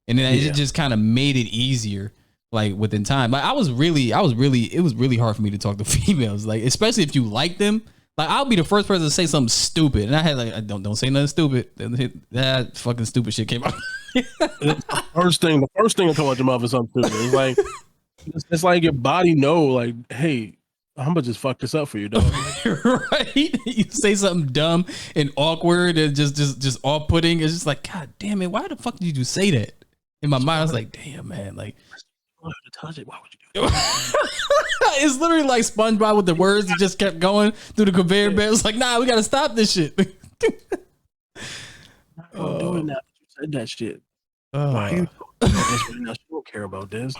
and then it just kind of made it easier, like within time. Like it was really hard for me to talk to females, like especially if you like them. Like I'll be the first person to say something stupid, and I had like, don't say nothing stupid. That fucking stupid shit came out. The first thing that come out your mouth is something stupid. It's like it's like your body know, like, hey, I'm gonna just fuck this up for you, dog. Right? You say something dumb and awkward and just off-putting. It's just like, God damn it, why the fuck did you say that? In my mind, I was like, damn, man, like, to touch it. Why would you do that? It's literally like SpongeBob with the words that just kept going through the conveyor belt. It's like, nah, we gotta stop this shit. I'm doing that. You said that shit. Why you now? She don't care about this.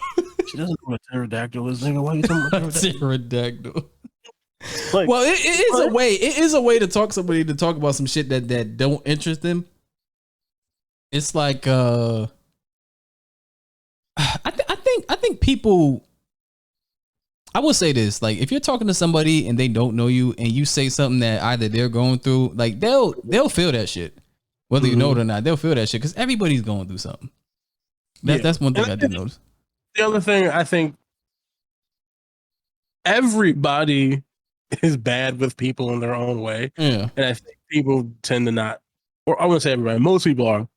She doesn't know what pterodactyl is. Nigga, why are you talking about pterodactyl? Like, well, it is a way. It is a way to talk about some shit that don't interest them. It's like I think people. I will say this: like, if you're talking to somebody and they don't know you, and you say something that either they're going through, like they'll feel that shit, whether you know it or not. They'll feel that shit because everybody's going through something. That's one thing I did notice. The other thing, I think everybody is bad with people in their own way. Yeah. And I think people tend to not, or I wouldn't say everybody, most people are.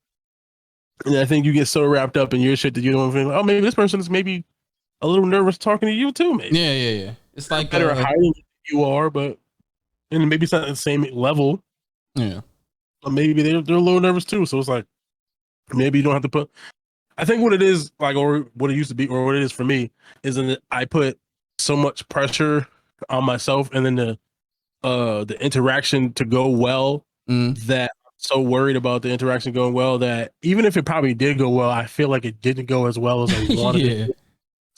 And I think you get so wrapped up in your shit that you don't feel like, oh, maybe this person is maybe a little nervous talking to you too, maybe. Yeah. It's like better hiding than you are, but and maybe it's not the same level. Yeah. But maybe they're a little nervous too. So it's like maybe you don't have to put. I think what it is, like, or what it used to be, or what it is for me, is that I put so much pressure on myself, and then the interaction to go well, that I'm so worried about the interaction going well that even if it probably did go well, I feel like it didn't go as well as I wanted it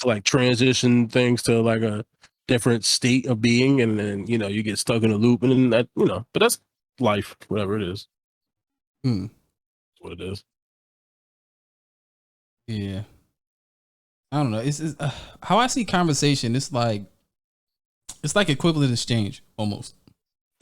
to, like transition things to like a different state of being, and then you get stuck in a loop, and then that but that's life, whatever it is. That's what it is. Yeah, I don't know. It's how I see conversation. It's like equivalent exchange almost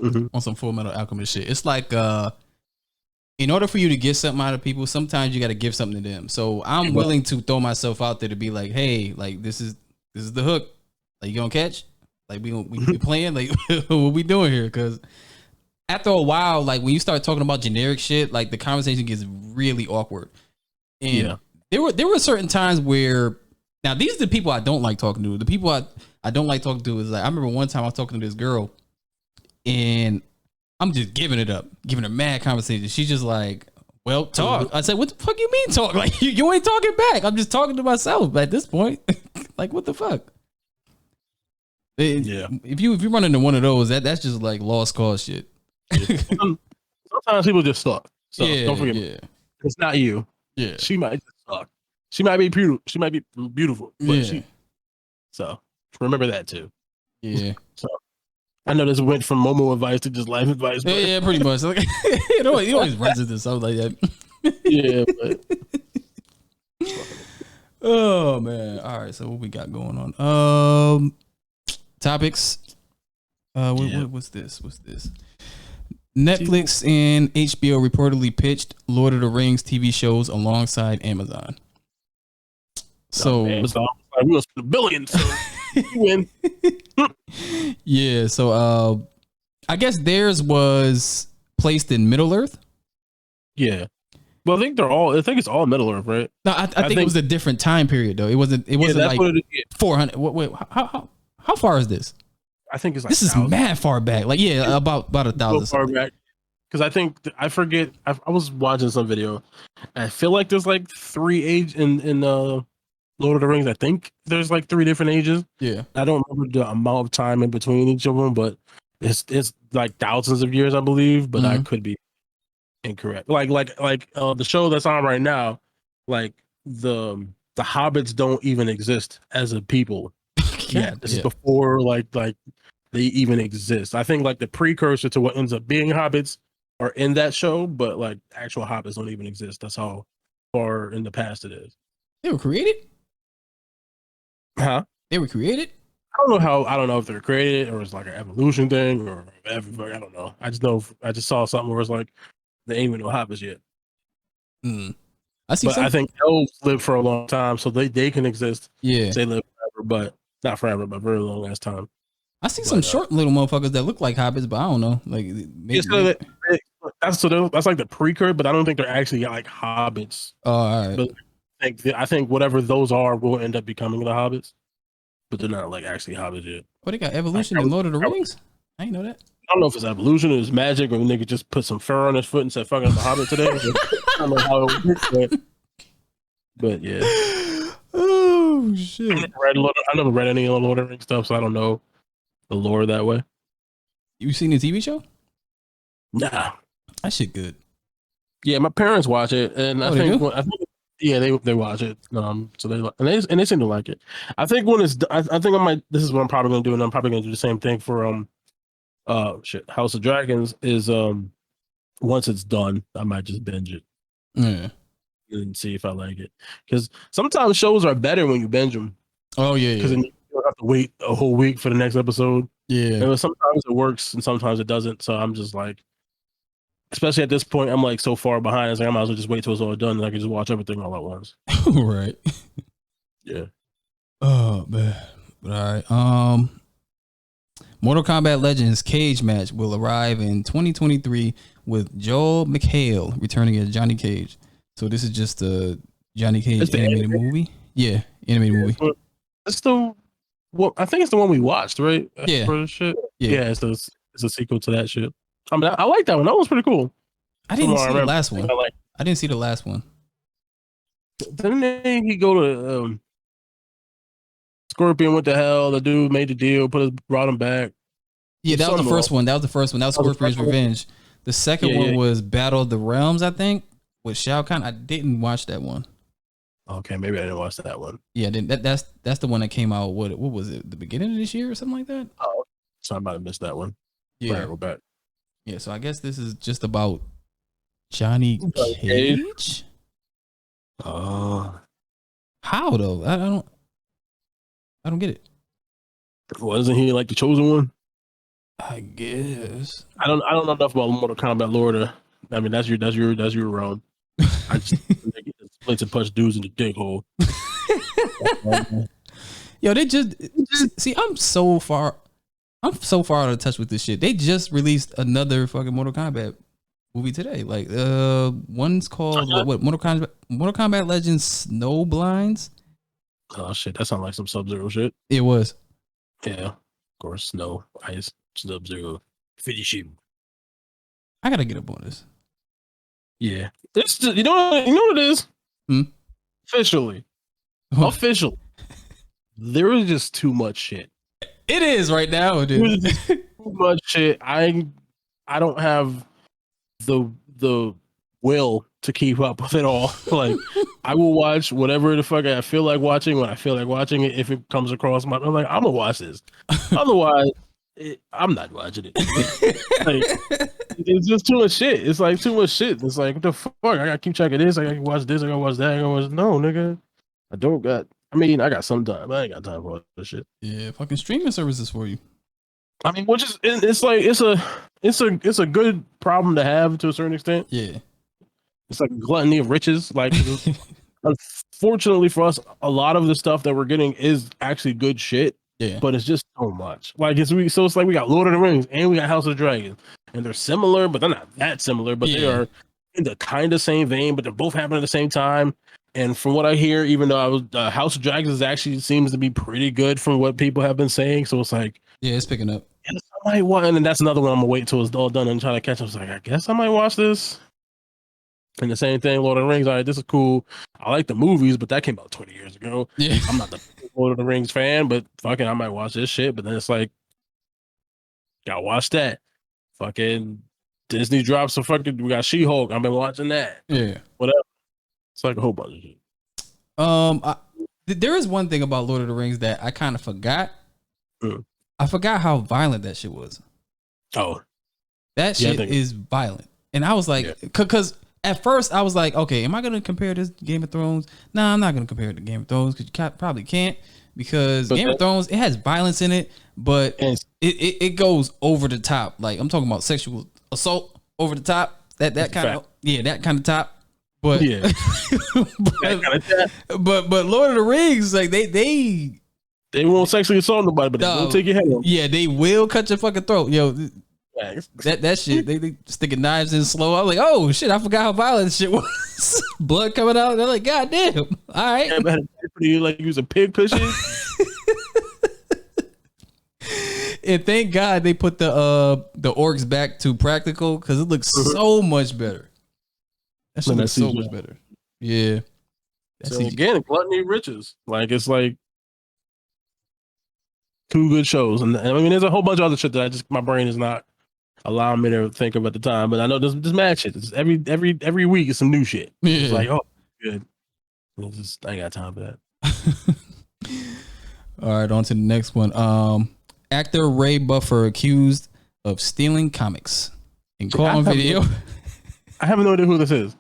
on some Full Metal Alchemist shit. It's like in order for you to get something out of people, sometimes you got to give something to them. So I'm willing to throw myself out there to be like, hey, like this is the hook. Like you gonna catch? Like we playing? Like what we doing here? Because after a while, like when you start talking about generic shit, like the conversation gets really awkward. And there were certain times where, now these are the people I don't like talking to. The people I don't like talking to is like, I remember one time I was talking to this girl and I'm just giving her mad conversation. She's just like, well, talk. I said, what the fuck you mean talk? Like you ain't talking back. I'm just talking to myself at this point. Like what the fuck? If you run into one of those, that's just like lost cause shit. Sometimes people just suck. So don't forget. It's not you. Yeah. She might suck. She might be beautiful. She might be beautiful. But so remember that too. Yeah. So I know this went from Momo advice to just life advice. But Yeah, pretty much. Like, you always runs into something like that. Yeah. But. Oh man. All right. So what we got going on? Topics. What's this? Netflix and HBO reportedly pitched Lord of the Rings TV shows alongside Amazon. So Amazon, we gonna spend $1 billion. So you win. Yeah. So I guess theirs was placed in Middle Earth. Yeah. Well, I think it's all Middle Earth, right? No, I think it was a different time period though. It wasn't like 400. Wait, how far is this? I think it's like this is mad far back. Like about 1,000. Far back. Because I forget. I was watching some video. I feel like there's like 3 age in Lord of the Rings. I think there's like 3 different ages. Yeah, I don't remember the amount of time in between each of them, but it's like thousands of years, I believe. But I could be incorrect. Like the show that's on right now, like the hobbits don't even exist as a people. Yeah, this is before like they even exist. I think like the precursor to what ends up being hobbits are in that show, but like actual hobbits don't even exist. That's how far in the past it is. They were created? Huh? They were created? I don't know if they're created or it's like an evolution thing or everybody. I don't know. I just saw something where it's like they ain't even no hobbits yet. I think elves live for a long time, so they can exist. Yeah. They live forever, but not forever, but very long last time. I see some short little motherfuckers that look like hobbits, but I don't know. Like that's like the precursor, but I don't think they're actually like hobbits. Oh, all right. But I think whatever those are will end up becoming the hobbits, but they're not like actually hobbits yet. What, they got evolution in Lord of the Rings? I ain't know that. I don't know if it's evolution or it's magic, or the nigga just put some fur on his foot and said, "Fucking I'm a hobbit today." I don't know how it works, but yeah. Oh shit! I never read any Lord of the Rings stuff, so I don't know the lore that way. You seen the TV show? Nah, that shit good. Yeah, my parents watch it, and I think they watch it. So they seem to like it. I think when it's, I think I might. This is what I'm probably gonna do, and I'm probably gonna do the same thing for House of Dragons. Is once it's done, I might just binge it. Yeah. And see if I like it, because sometimes shows are better when you binge them. Oh yeah, because then you don't have to wait a whole week for the next episode. Yeah, and sometimes it works and sometimes it doesn't. So I'm just like, especially at this point, I'm like so far behind. It's like I might as well just wait till it's all done, and I can just watch everything all at once. Right. Yeah. Oh man. But all right. Mortal Kombat Legends Cage match will arrive in 2023 with Joel McHale returning as Johnny Cage. So this is just a Johnny Cage animated movie. Yeah, animated movie. It's I think it's the one we watched, right? Yeah. For the shit. Yeah, it's a sequel to that shit. I mean, I like that one. That was pretty cool. I didn't see the last one. I didn't see the last one. Didn't he go to Scorpion? What the hell? The dude made the deal, brought him back. Yeah, that was the first one. That was Scorpion's Revenge. The second one was Battle of the Realms, I think, with Shao Kahn. I didn't watch that one. Okay, maybe I didn't watch that one. Yeah, that's the one that came out. What was it? The beginning of this year or something like that? Oh, so I might have missed that one. Yeah, go back. Yeah, so I guess this is just about Johnny Cage. How though? I don't get it. Wasn't he like the chosen one? I guess. I don't know enough about Mortal Kombat lore. I mean, that's your realm. I just like to punch dudes in the dick hole. Yo, they just see. I'm so far out of touch with this shit. They just released another fucking Mortal Kombat movie today. Like, one's called Mortal Kombat Legends Snowblinds. Oh shit, that sounds like some Sub-Zero shit. It was. Yeah, of course, snow, ice, Sub-Zero, finish him. I gotta get up on this. Yeah, it's just, you know what it is. Officially, there is just too much shit. It is right now, dude. Too much shit. I don't have the will to keep up with it all. Like, I will watch whatever the fuck I feel like watching when I feel like watching it. If it comes across I'm like, I'm gonna watch this. Otherwise, I'm not watching it. Like, it's just too much shit. It's like too much shit. It's like, what the fuck? I gotta keep checking this. I gotta watch this. I gotta watch that. I gotta watch. No, nigga, I don't got. I mean, I got some time, but I ain't got time for all this shit. Yeah, fucking streaming services for you. I mean, which is it's like it's a good problem to have to a certain extent. Yeah, it's like a gluttony of riches. Like, unfortunately for us, a lot of the stuff that we're getting is actually good shit. Yeah, but it's just so much. Like, it's like we got Lord of the Rings and we got House of the Dragon, and they're similar, but they're not that similar. But they are in the kind of same vein, but they're both happening at the same time. And from what I hear, even though House of Dragons actually seems to be pretty good from what people have been saying, so it's like, yeah, it's picking up. Yes, I might watch, and that's another one I'm gonna wait until it's all done and try to catch up. It's like, I guess I might watch this. And the same thing, Lord of the Rings. All right, this is cool. I like the movies, but that came out 20 years ago. Yeah, I'm not the Lord of the Rings fan, but fucking, I might watch this shit. But then it's like, gotta watch that. Fucking Disney drops some fucking. We got She-Hulk. I've been watching that. Yeah, whatever. It's like a whole bunch of shit. There is one thing about Lord of the Rings that I kind of forgot. I forgot how violent that shit was. Oh, that shit is violent. And I was like, because at first I was like, okay, am I going to compare this to Game of Thrones? No, I'm not going to compare it to Game of Thrones because you probably can't, because Game of Thrones, it has violence in it, but it goes over the top. Like, I'm talking about sexual assault over the top. That kind of, that kind of top. But but Lord of the Rings, like they won't sexually assault nobody, but they will take your head off. Yeah, they will cut your fucking throat. Yo, that shit, they sticking knives in slow. I was like, oh shit, I forgot how violent this shit was. Blood coming out. They're like, God damn. All right. Yeah, like use a pig pushing. And thank God they put the orcs back to practical, because it looks so much better. That shit looks so much better. Yeah. So again, gluttony of riches. Like, it's like two good shows, and I mean, there's a whole bunch of other shit that my brain is not allowing me to think of at the time. But I know this mad shit. It's every week is some new shit. Yeah. It's like, oh, good. I ain't got time for that. All right, on to the next one. Actor Ray Buffer accused of stealing comics and caught on video. I have no idea who this is.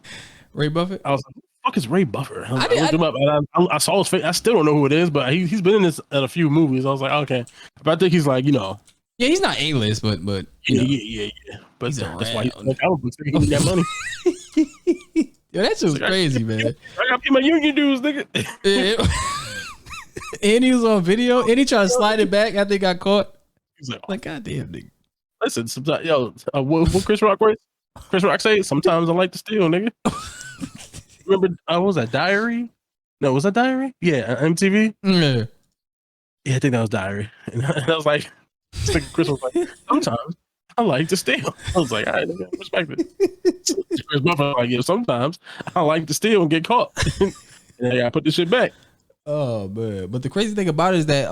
Ray Buffett? I was like, what the fuck is Ray Buffer? I looked him up, and I saw his face. I still don't know who it is, but he's been in a few movies. I was like, okay. But I think he's like, yeah, he's not A-list, but yeah. But that's why he's in the comic books. He got money. Yo, that's just crazy, man. I got to pay my union dues, nigga. And he was on video, and he tried to slide it back after he got caught. He's like, God damn, nigga. Listen, sometimes, what Chris Rock was? Chris Rock say, sometimes I like to steal, nigga. Remember, what was that, Diary? No, was that Diary? Yeah, MTV? Yeah, I think that was Diary. And I was like, Chris was like, sometimes I like to steal. I was like, all right, nigga, respect it. Chris Buffer like, sometimes I like to steal and get caught. And I gotta put this shit back. Oh, man. But the crazy thing about it is that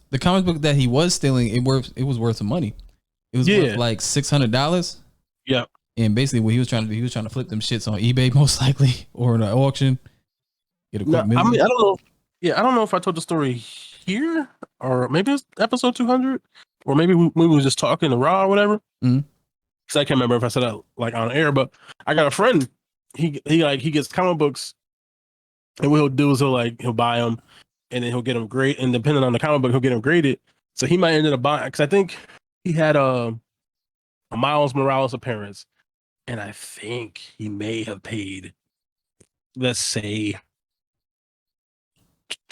the comic book that he was stealing, it was worth some money. It was worth like $600. Yeah. And basically what he was trying to do, he was trying to flip them shits on eBay most likely, or in an auction. Get a quick million. I mean, I don't know. Yeah, I don't know if I told the story here, or maybe it's episode 200, or maybe we were just talking to Raw or whatever. Mm-hmm. Cause I can't remember if I said that like on air, but I got a friend. He gets comic books, and what he'll do is he'll buy them, and then he'll get them graded, and depending on the comic book, he'll get them graded. So he might end up buying, because I think he had a Miles Morales appearance, and I think he may have paid, let's say,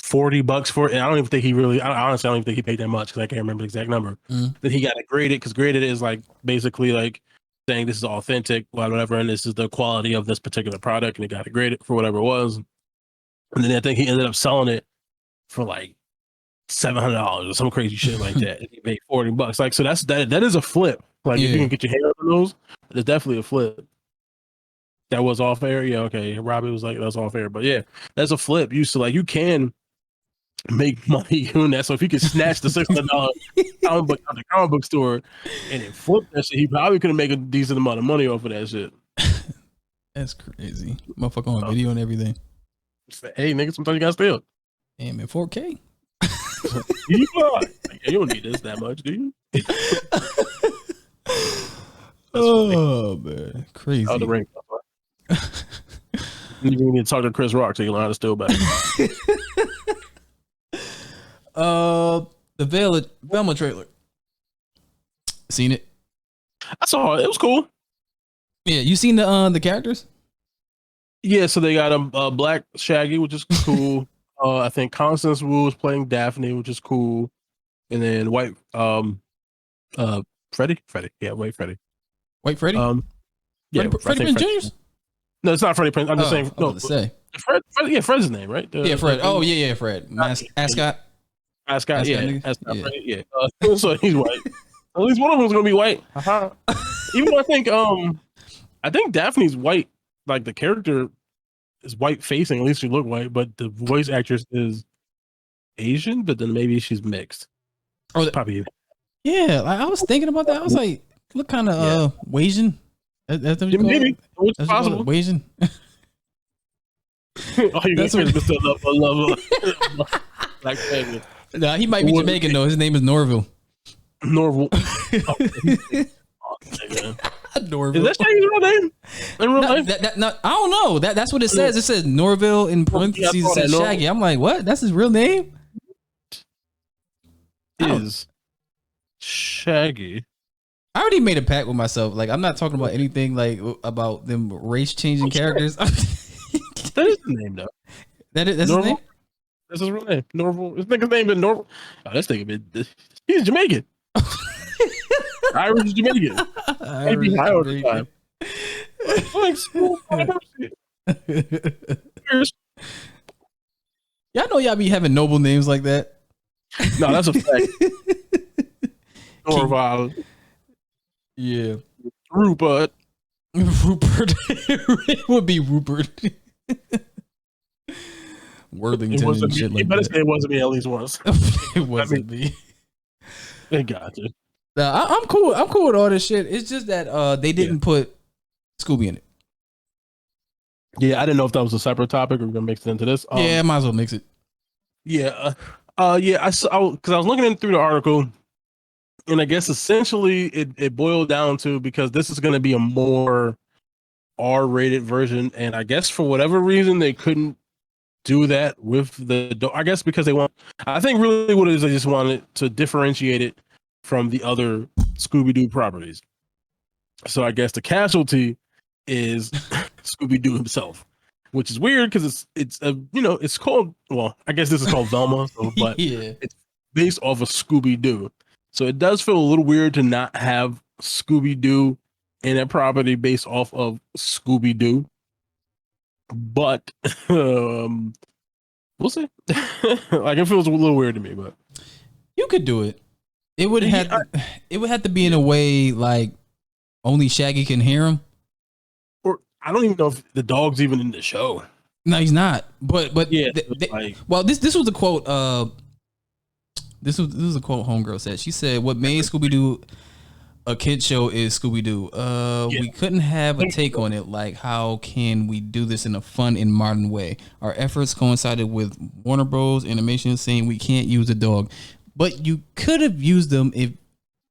$40 for it. And I don't even think honestly, I don't even think he paid that much, because I can't remember the exact number. Then he got it graded, because graded is like basically like saying this is authentic, whatever, and this is the quality of this particular product, and he got it graded for whatever it was. And then I think he ended up selling it for like $700 or some crazy shit like that. And he made $40. Like, so that is a flip. Like, if you can get your hands on those, it's definitely a flip. That was off air. Yeah, okay. Robbie was like, that's off air. But yeah, that's a flip. You can make money doing that. So if he could snatch the $600 comic book out the comic book store and then flip that shit, he probably could make a decent amount of money off of that shit. That's crazy. Motherfucker on video and everything. Hey, nigga, sometimes you gotta steal. Damn, in 4K. You don't need this that much, do you? Oh man, crazy. Oh, the ring. You need to talk to Chris Rock so you learn how to steal back. The Velma trailer. Seen it? I saw it. It was cool. Yeah, you seen the characters? Yeah, so they got a black Shaggy, which is cool. I think Constance Wu is playing Daphne, which is cool, and then white Freddie, yeah, white Freddie, yeah, Freddie Prinze Jr. No, it's not Freddie Prinze. I'm just saying. No, say Fred, yeah, Fred's his name, right? Fred. Oh yeah, Fred. Ascot. Ascot, yeah. Ascot, Freddie, yeah. So he's white. At least one of them is gonna be white. Even though I think Daphne's white. Like the character is white facing, at least she look white, but the voice actress is Asian, but then maybe she's mixed. Oh, probably. Yeah, like, I was thinking about that. I was like, look kind of Wasian. That's what you call maybe. it? It's possible. Wasian. Oh, you got Mr. Lover. Like family. Nah, he might be Jamaican though. His name is Norville. Norville. Norville. Is that Shaggy's real name? In real life? I don't know. That's what it says. It says Norville in parentheses. It says Shaggy. I'm like, what? That's his real name? Is Shaggy. I already made a pact with myself. Like, I'm not talking about anything like about them race changing characters. That is the name though. That's his name? That's his real name. Norville. This nigga's name is Norville. Oh, this nigga he's Jamaican. Irish Jamaican. Maybe high all the time. Y'all know y'all be having noble names like that. No, that's a fact. Norval. Yeah. Rupert. It would be Rupert. Worthington and shit like that. It wasn't me at least once. It wasn't me. They got you. Nah, I'm cool. I'm cool with all this shit. It's just that they didn't put Scooby in it. Yeah, I didn't know if that was a separate topic or we're gonna mix it into this. Yeah, might as well mix it. Yeah, I saw because I was looking through the article, and I guess essentially it boiled down to because this is gonna be a more R-rated version, and I guess for whatever reason they couldn't do that with the. I guess because I think really what it is, they just wanted to differentiate it from the other Scooby-Doo properties. So I guess the casualty is Scooby-Doo himself, which is weird because it's called, well, I guess this is called Velma, but it's based off of Scooby-Doo. So it does feel a little weird to not have Scooby-Doo in a property based off of Scooby-Doo. But we'll see. Like it feels a little weird to me, but you could do it. It would have to be in a way like only Shaggy can hear him. Or I don't even know if the dog's even in the show. No, he's not. But yeah. Well, this was a quote. This was a quote. Homegirl said. She said, "What made Scooby-Doo a kid show is Scooby-Doo. We couldn't have a take on it. Like, how can we do this in a fun and modern way? Our efforts coincided with Warner Bros. Animation saying we can't use a dog, but you could have used them if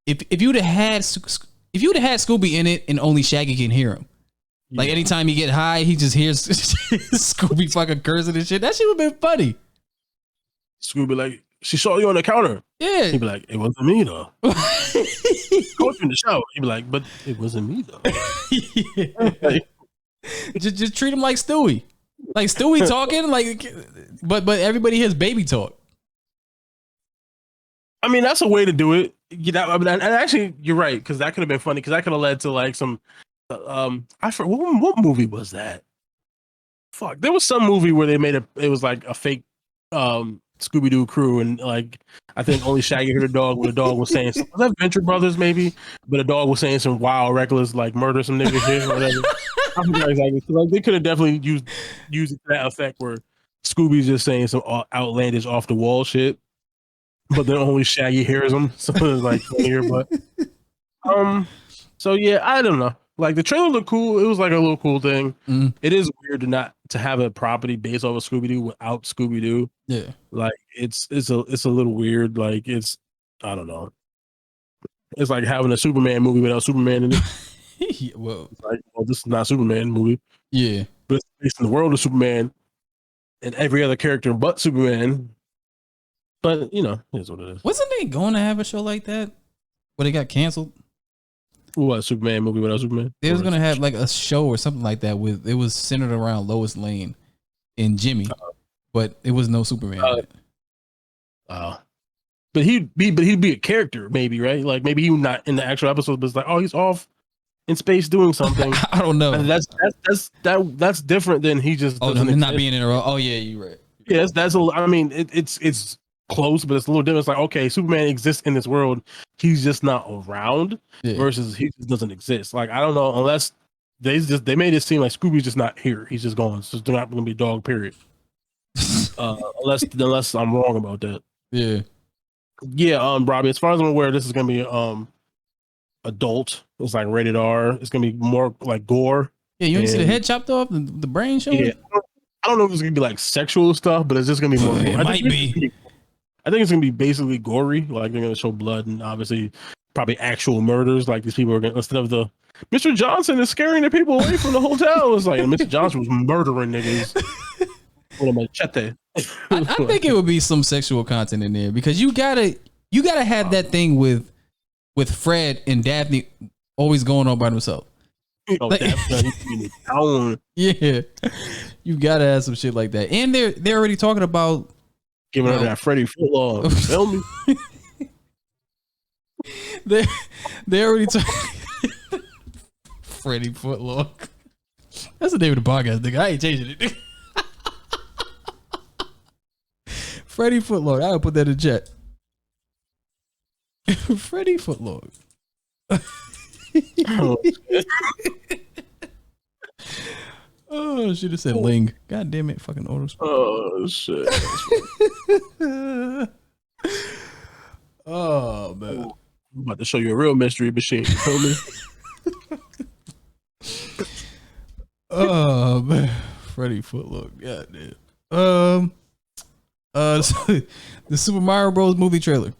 you would have had Scooby in it and only Shaggy can hear him. Like anytime he get high, he just hears Scooby fucking cursing and shit. That shit would have been funny. Scooby like, she saw you on the counter. Yeah. He'd be like, it wasn't me though. Coach in the show. He'd be like, but it wasn't me though. Like, just treat him like Stewie. Like Stewie talking, like, but everybody has baby talk. I mean, that's a way to do it. And actually, you're right, because that could have been funny, because that could have led to like some I forgot what movie was that? Fuck, there was some movie where they made it was like a fake Scooby-Doo crew, and like I think only Shaggy heard a dog when the dog was saying something. Was that Venture Brothers maybe? But the dog was saying some wild, reckless, like murder some nigga shit or whatever. I forgot exactly. So, like, they could have definitely used it to that effect where Scooby's just saying some outlandish off the wall shit, but then only Shaggy hears them. So it's like funnier, but so yeah, I don't know. Like the trailer looked cool. It was like a little cool thing. Mm. It is weird to have a property based off of Scooby Doo without Scooby Doo. Yeah. Like it's a little weird. Like I don't know. It's like having a Superman movie without Superman in it. Yeah, well, It's like, well, this is not a Superman movie. yeah. But it's based in the world of Superman and every other character but Superman. But here's what it is. Wasn't they going to have a show like that? But it got canceled. What, Superman movie without Superman? They was gonna have like a show or something like that with it was centered around Lois Lane and Jimmy, but it was no Superman. But he'd be a character, maybe, right? Like maybe he not in the actual episode, but it's like, oh, he's off in space doing something. I don't know. And that's different than he just doesn't not being in a row. Oh yeah, you're right. Yes, I mean, it's close, but it's a little different. It's like, okay, Superman exists in this world, he's just not around. Yeah. Versus he just doesn't exist. Like I don't know, unless they made it seem like Scooby's just not here. He's just gone. So they're not going to be a dog. Period. Unless I'm wrong about that. Yeah. Yeah. Robbie, as far as I'm aware, this is going to be adult. It's like rated R. It's going to be more like gore. Yeah. You want to see the head chopped off, the brain showing? Yeah. I don't know if it's going to be like sexual stuff, but it's just going to be more. It might be. I think it's going to be basically gory. Like they're going to show blood and obviously probably actual murders. Like these people are going to, instead of the Mr. Johnson is scaring the people away from the hotel. It's like Mr. Johnson was murdering niggas with a machete. I think it would be some sexual content in there because you gotta have that thing with Fred and Daphne always going on by themselves. Oh, like, yeah, you gotta have some shit like that. And they're already talking about giving her that Freddie Footlong. Tell me. They already talking Freddie Footlong. That's the name of the podcast, nigga. I ain't changing it. Freddie Footlong. I'll put that in chat. Freddie Footlong. Oh, I should have said Ling. God damn it, fucking Otis. Oh shit. Oh man. I'm about to show you a real mystery machine. You feel me? Oh man. Freddie Footlong. God damn. The Super Mario Bros. Movie trailer.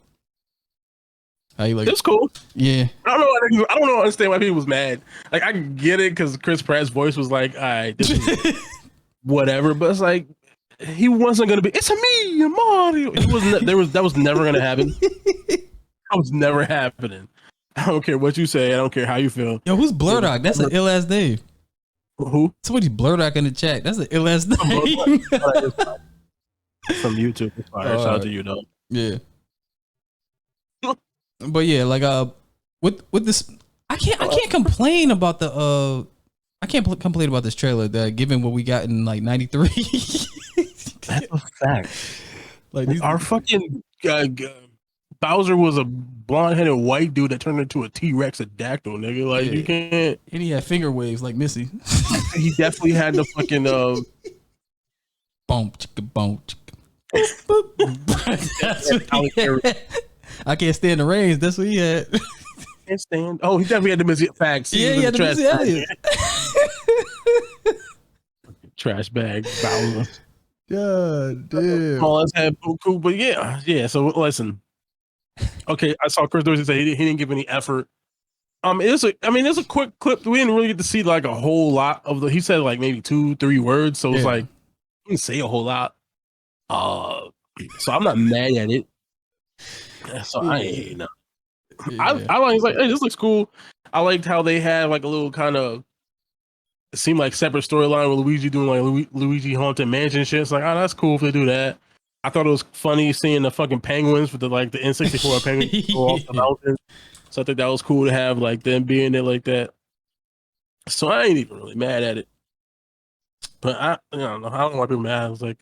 How you like it's cool. Yeah. I don't understand why people was mad. Like I get it because Chris Pratt's voice was like, all right, this is whatever, but it's like he wasn't gonna be it's a me, Mario. That was never gonna happen. That was never happening. I don't care what you say, I don't care how you feel. Yo, who's Blurdock? That's an ill ass name. Who? Somebody's Blurdock in the chat. That's an ill ass name. From YouTube. Shout out to you though. Yeah. But yeah, like with this, I can't complain about the complain about this trailer. That given what we got in like '93, that's a fact. Like our fucking Bowser was a blonde-headed white dude that turned into a T-Rex, a dactyl, nigga. Like you can't. And he had finger waves like Missy. He definitely had the fucking boom chicka boom chicka. That's what he had. I can't stand the rains. That's what he had. Can't stand. Oh, he definitely had the Missy facts. Yeah, he had the Missy Elliott. Trash bag. Bowser. God damn. All us had cool, but yeah. So listen. Okay, I saw Chris Dorsey say he didn't give any effort. It's a quick clip. We didn't really get to see like a whole lot of the. He said like maybe 2-3 words, so it's like he didn't say a whole lot. So I'm not mad at it. So I ain't know. I like. It's like, hey, this looks cool. I liked how they had like a little kind of. It seemed like separate storyline with Luigi doing like Luigi Haunted Mansion shit. It's like, oh, that's cool if they do that. I thought it was funny seeing the fucking penguins with the N64 penguins go off the mountain. So I think that was cool to have like them being there like that. So I ain't even really mad at it. But I don't know. I don't know why people mad. I was like,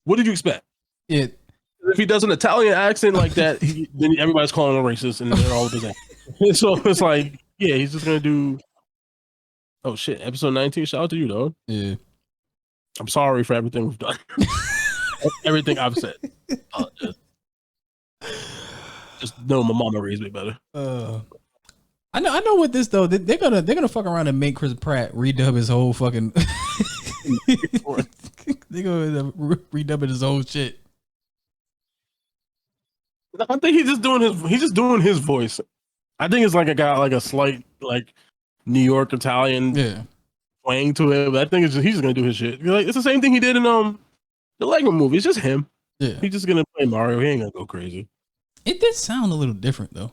what did you expect? Yeah. If he does an Italian accent like that, then everybody's calling him a racist and they're all the same. So it's like, yeah, he's just gonna do. Oh shit! Episode 19. Shout out to you, though. Yeah. I'm sorry for everything we've done. Everything I've said. Just know my mama raised me better. I know with this though, they're gonna fuck around and make Chris Pratt redub his whole fucking. They're gonna redub his whole shit. I think he's just doing his voice. I think it's like a slight like New York Italian twang to it, but I think he's just gonna do his shit. Like, it's the same thing he did in the Lego movie. It's just him. Yeah, he's just gonna play Mario. He ain't gonna go crazy. It did sound a little different though.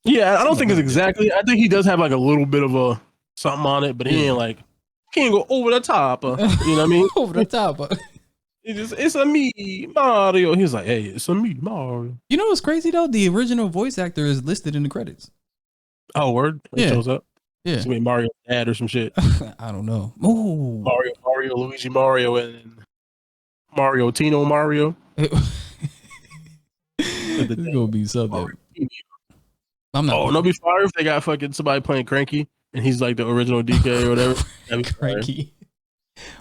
Yeah, I don't think it's exactly. I think he does have like a little bit of a something on it, but he ain't go over the top. You know what I mean? Over the top. It's a me, Mario. He's like, hey, it's a me, Mario. You know what's crazy though? The original voice actor is listed in the credits. Oh, word? It shows up. Yeah, it's gonna be Mario's dad or some shit. I don't know. Ooh. Mario, Luigi, Mario, and Mario Tino Mario. It's gonna be something. I'm not. Oh, no, be fire if they got fucking somebody playing Cranky and he's like the original DK or whatever. Cranky.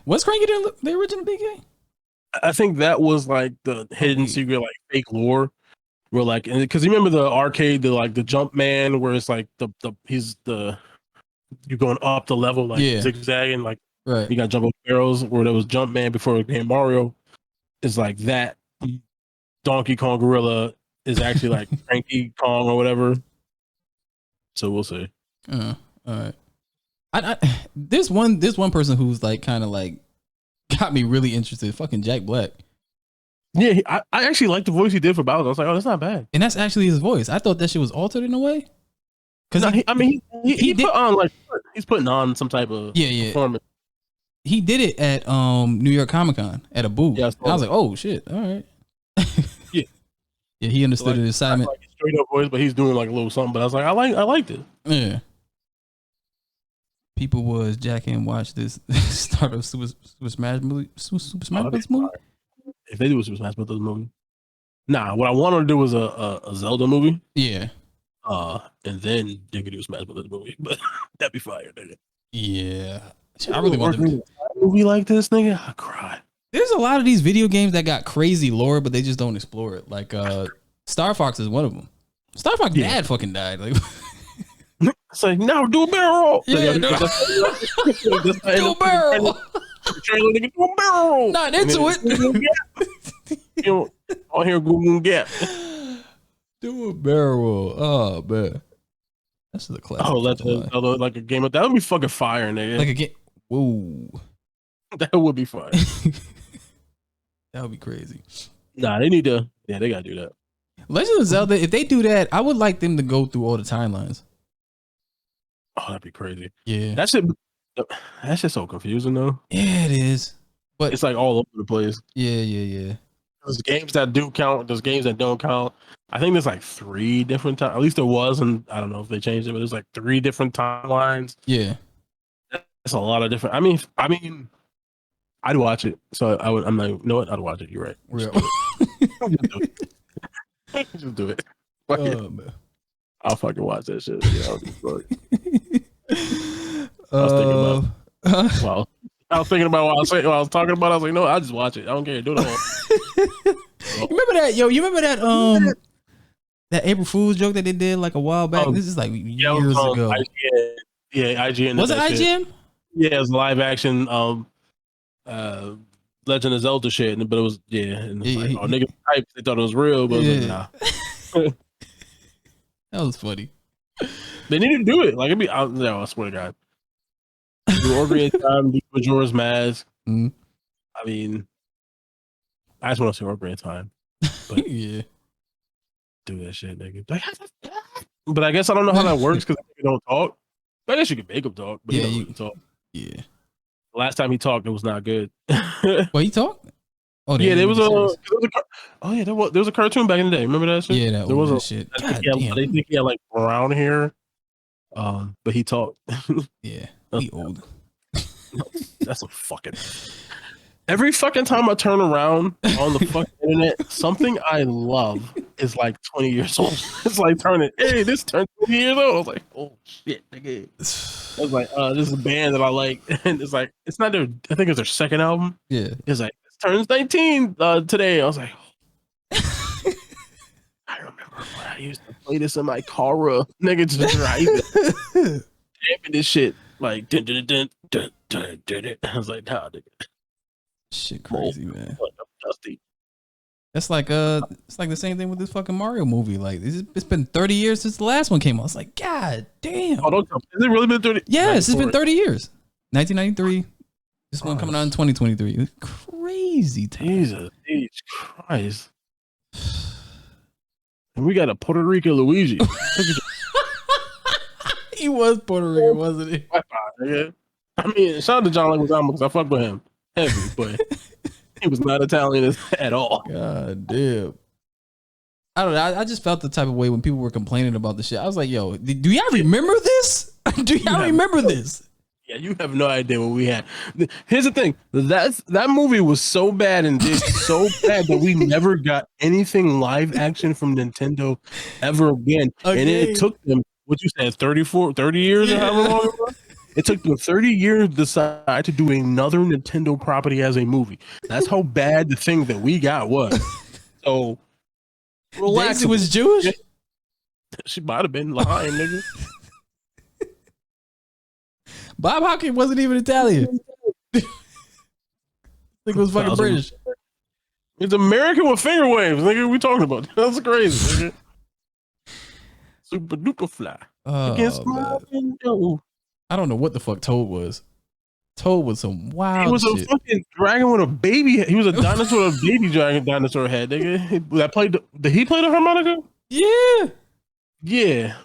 Was Cranky the original DK? I think that was like the hidden secret, like fake lore. Where like, because you remember the arcade, the jump man, where it's like you're going up the level like zigzagging, like right. You got jump up barrels, where there was Jump Man before it became Mario. It's like that Donkey Kong gorilla is actually like Cranky Kong or whatever. So we'll see. All right. I this one person who's like kind of like got me really interested. Fucking Jack Black. Yeah, I actually liked the voice he did for Bowser. I was like, oh, that's not bad. And that's actually his voice. I thought that shit was altered in a way. Because he put on like he's putting on some type of performance. He did it at New York Comic Con at a booth. Yeah, I was like, oh shit, all right. Yeah, he understood so, the assignment. Like straight up voice, but he's doing like a little something. But I was like, I liked it. Yeah. People was Jack and watch this start of Super Smash movie. Super Smash Bros. Movie. If they do a Super Smash Bros. Movie, nah. What I wanted to do was a Zelda movie. Yeah. And then they could do a Smash Bros. Movie, but that'd be fire, nigga. Yeah. I really want a movie like this, nigga. I cry. There's a lot of these video games that got crazy lore, but they just don't explore it. Like Star Fox is one of them. Star Fox dad fucking died. Like, it's like, now do a barrel. Yeah, do a barrel. Do a barrel. Not into it. You know, here, Google Gap. Do a barrel. Oh man, that's the classic. Oh, that's like a game of that would be fucking fire, nigga. Like a game. Whoa, that would be fire. That would be crazy. Nah, they need to. Yeah, they gotta do that. Legend of Zelda. If they do that, I would like them to go through all the timelines. Oh, that'd be crazy. Yeah, that's just so confusing though. Yeah, it is. But it's like all over the place. Yeah. There's games that do count. There's games that don't count. I think there's like 3 different times. At least there was, and I don't know if they changed it, but there's like 3 different timelines. Yeah, that's a lot of different. I mean, I'd watch it. So I'm like, you know what? I'd watch it. You're right. Just do it. Oh, man. I'll fucking watch that shit. I was thinking about. Well, I was thinking about what I was talking about. I was like, no, I'll just watch it. I don't care. Do it all. You remember that? Yo, you remember that? That April Fool's joke that they did like a while back. This is like years ago. IGN. Was it IGN? Shit. Yeah, it was live action. Legend of Zelda shit, but it was and it was like, oh, niggas hyped. They thought it was real, but it was like, nah. That was funny. They need to do it. Like, I swear to God. Do Orgrimmar time, do Majora's Mask. Mm-hmm. I mean, I just want to see Orgrimmar time. But yeah. Do that shit, nigga. But I guess I don't know how that works because they don't talk. I guess you can make them talk, but you can talk. Yeah. The last time he talked, it was not good. Well, he talked? Oh, yeah, there was a cartoon back in the day. Remember that shit? Yeah, there was a shit. God damn. They think he had like brown hair, but he talked. Yeah, he old. That's a fucking. Every fucking time I turn around on the fucking internet, something I love is like 20 years old. It's like this turned 20 years old. I was like, oh shit, nigga. I was like, this is a band that I like, and it's like, it's not their. I think it's their second album. Yeah, it's like it turns 19 today. I was like, I remember when I I used to play this in my car, nigga, just driving, jamming this shit like dun, dun, dun, dun, dun, dun, dun. I was like, nah, nigga, Shit, crazy, man. Dusty. It's like the same thing with this fucking Mario movie. Like it's been 30 years since the last one came out. It's like, God damn. Oh, don't tell me. Has it really been 30? Yes, it's been 30 years. 1993. This one coming out in 2023. It's crazy time. Jesus Christ. And we got a Puerto Rican Luigi. He was Puerto Rican, wasn't he? I mean, shout out to John Leguizamo because I fuck with him heavy, but he was not Italian at all. God damn. I don't know. I just felt the type of way when people were complaining about the shit. I was like, yo, do y'all remember this? Do y'all remember this? Yeah, you have no idea what we had. Here's the thing. That movie was so bad and did so bad that we never got anything live action from Nintendo ever again. Okay. And it took them, what you said, 30 years or however long it was? It took them 30 years to decide to do another Nintendo property as a movie. That's how bad the thing that we got was. So, relax. Daisy was Jewish? She might have been lying, nigga. Bob Hawkins wasn't even Italian. I think it was fucking British. It's American with finger waves, nigga. What we talking about? That's crazy, nigga. Super duper fly. I don't know what the fuck Toad was. Toad was some wild shit. He was a fucking dragon with a baby head. He was a dinosaur with a baby dragon dinosaur head, nigga. That played did he play the harmonica? Yeah. Yeah.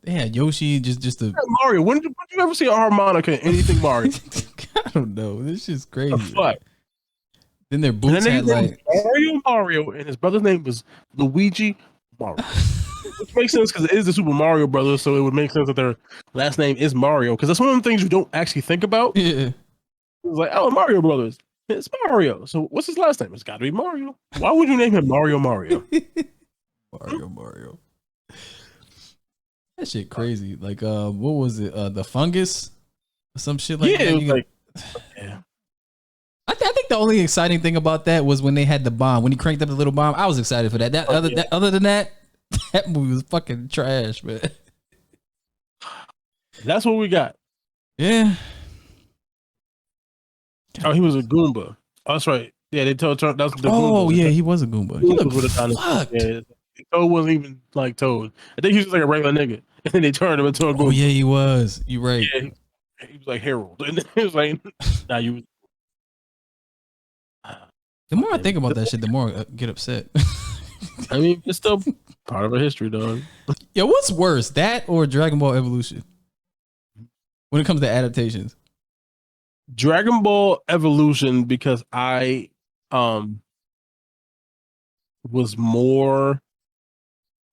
They had Yoshi, just a Mario. When did you ever see a harmonica in anything Mario? I don't know. This shit's crazy. Fuck. Then their boots had like Mario, and his brother's name was Luigi Mario. Which makes sense because it is the Super Mario Brothers, so it would make sense that their last name is Mario. Because that's one of the things you don't actually think about. Yeah. It's like, oh, Mario Brothers. It's Mario. So what's his last name? It's got to be Mario. Why would you name him Mario? Mario. That shit crazy. Like, what was it? The fungus? Or some shit like that. It was like, yeah. I think the only exciting thing about that was when they had the bomb. When he cranked up the little bomb, I was excited for that. Other than that, that movie was fucking trash, man. That's what we got. Yeah. Oh, he was a Goomba. Oh, that's right. Yeah, they told that's the Goomba. Oh, yeah, he was a Goomba. He looked fucked. Yeah, Toad wasn't even like Toad. I think he was just like a regular nigga. And then they turned him into a Goomba. Oh, yeah, he was. You're right. Yeah, he was like Harold. And then he was like, nah, you. The more I think about that shit, the more I get upset. I mean, it's still part of our history, dog. Yo, what's worse, that or Dragon Ball Evolution? When it comes to adaptations, Dragon Ball Evolution, because I was more.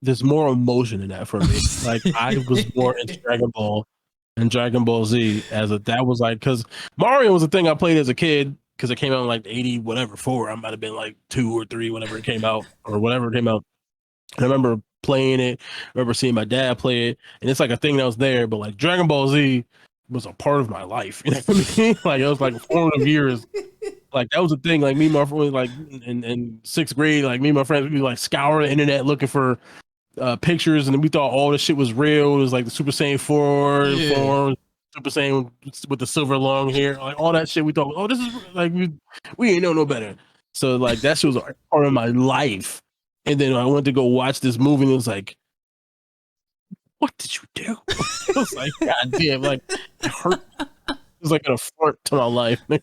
There's more emotion in that for me. Like I was more into Dragon Ball and Dragon Ball Z that was like because Mario was a thing I played as a kid. Because it came out in like 80, whatever, 4. I might have been like 2 or 3 whenever it came out, or whatever it came out. And I remember playing it. I remember seeing my dad play it. And it's like a thing that was there. But like Dragon Ball Z was a part of my life. You know what I mean? Like it was like formative years. Like that was a thing. Like me and my friends, like in 6th grade, like me and my friends, we'd be like scouring the internet looking for pictures. And we thought all this shit was real. It was like the Super Saiyan 4 form. Super Saiyan with the silver long hair, like all that shit. We thought, oh, this is like we ain't know no better. So like that shit was a part of my life. And then I went to go watch this movie, and it was like, what did you do? It was like, God damn, like it hurt. It was like an affront to my life. I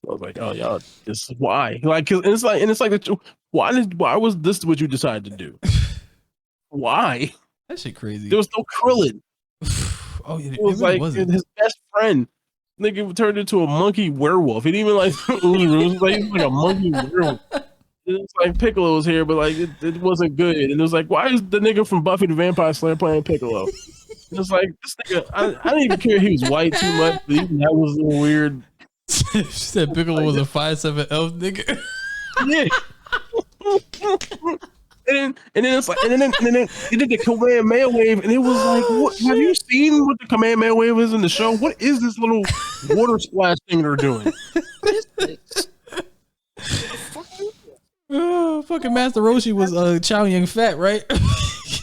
was like, oh y'all, this is why. Like, and it's like, why was this what you decided to do? Why? That shit crazy. There was no Krillin. Oh, yeah, it was really like his best friend. Nigga turned into a monkey werewolf. He didn't even like it was like a monkey werewolf. It was like Piccolo was here, but like it wasn't good. And it was like, why is the nigga from Buffy the Vampire Slayer playing Piccolo? It was like this nigga. I didn't even care if he was white too much. But even that was a little weird. She said Piccolo was a 5'7" elf nigga. Yeah. And then it's like, and then it did the Kamehameha wave, and it was like, what? Have you seen what the Kamehameha wave is in the show? What is this little water splash thing they're doing? Oh, fucking Master Roshi was Chow Yun Fat, right?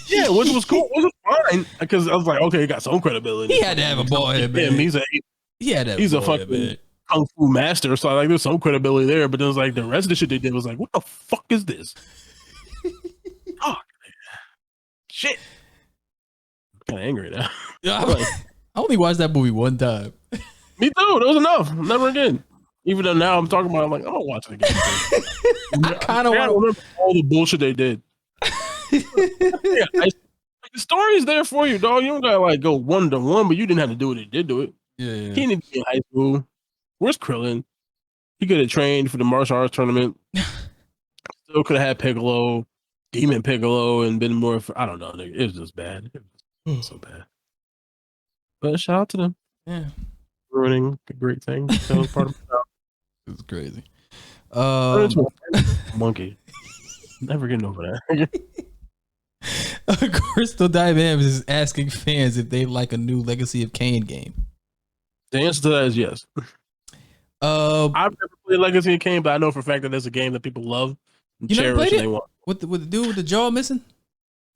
Yeah, which was cool, which was fine because I was like, okay, he got some credibility. He had to have a bald head, man. He's a fucking kung fu master, so like there's some credibility there. But it was like the rest of the shit they did was like, what the fuck is this? Oh, shit. I'm kind of angry now. Yeah, I only watched that movie one time. Me too. That was enough. Never again. Even though now I'm talking about, I'm like, I don't watch it again. I kind of remember all the bullshit they did. Yeah, the story is there for you, dog. You don't gotta like go 1-to-1, but you didn't have to do it. He did do it. Yeah. He didn't be in high school. Where's Krillin? He could have trained for the martial arts tournament. Still could have had Piccolo, Demon Piccolo, and been more. I don't know. Nigga. It was just bad. It was so bad. But shout out to them. Yeah. Ruining a great thing. That was part of it was crazy. Monkey. Never getting over that. Crystal Diamonds is asking fans if they like a new Legacy of Kain game. The answer to that is yes. I've never played Legacy of Kain, but I know for a fact that there's a game that people love and cherish and they want. With the dude with the jaw missing?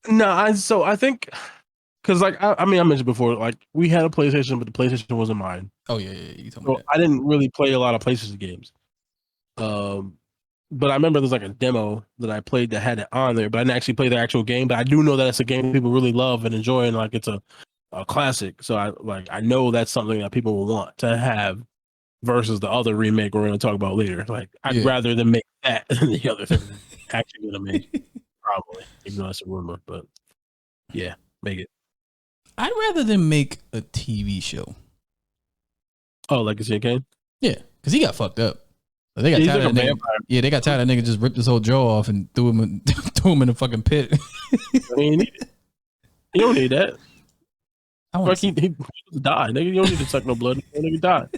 No, I think because like I mentioned before, like we had a PlayStation, but the PlayStation wasn't mine. Oh yeah. You told me that. I didn't really play a lot of PlayStation games. But I remember there's like a demo that I played that had it on there, but I didn't actually play the actual game. But I do know that it's a game people really love and enjoy, and like it's a classic. So I know that's something that people will want to have versus the other remake we're going to talk about later. Like I'd rather them make that than the other thing actually going to make, probably, even though it's a rumor. But yeah, make it. I'd rather them make a TV show. Oh, Legacy of Kain? Yeah, because he got fucked up. They got tired of that nigga. Yeah, they got tired of that nigga just ripped his whole jaw off and threw him in a fucking pit. You don't need that. Like he died, nigga. You don't need to suck no blood. Nigga died.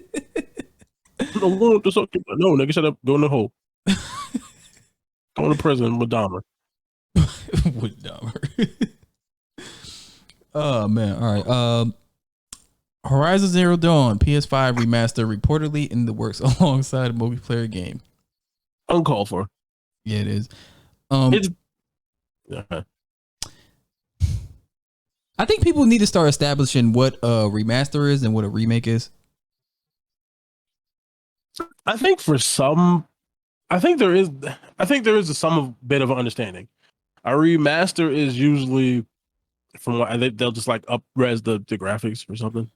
No, nigga, shut up. Go in the hole. Go to prison with Dahmer. With Dahmer. Oh man. All right. Horizon Zero Dawn PS5 remaster reportedly in the works alongside a multiplayer game. Uncalled for. Yeah, it is. I think people need to start establishing what a remaster is and what a remake is. I think for some, I think there is some bit of understanding. A remaster is usually from what they'll just like up-res the graphics or something.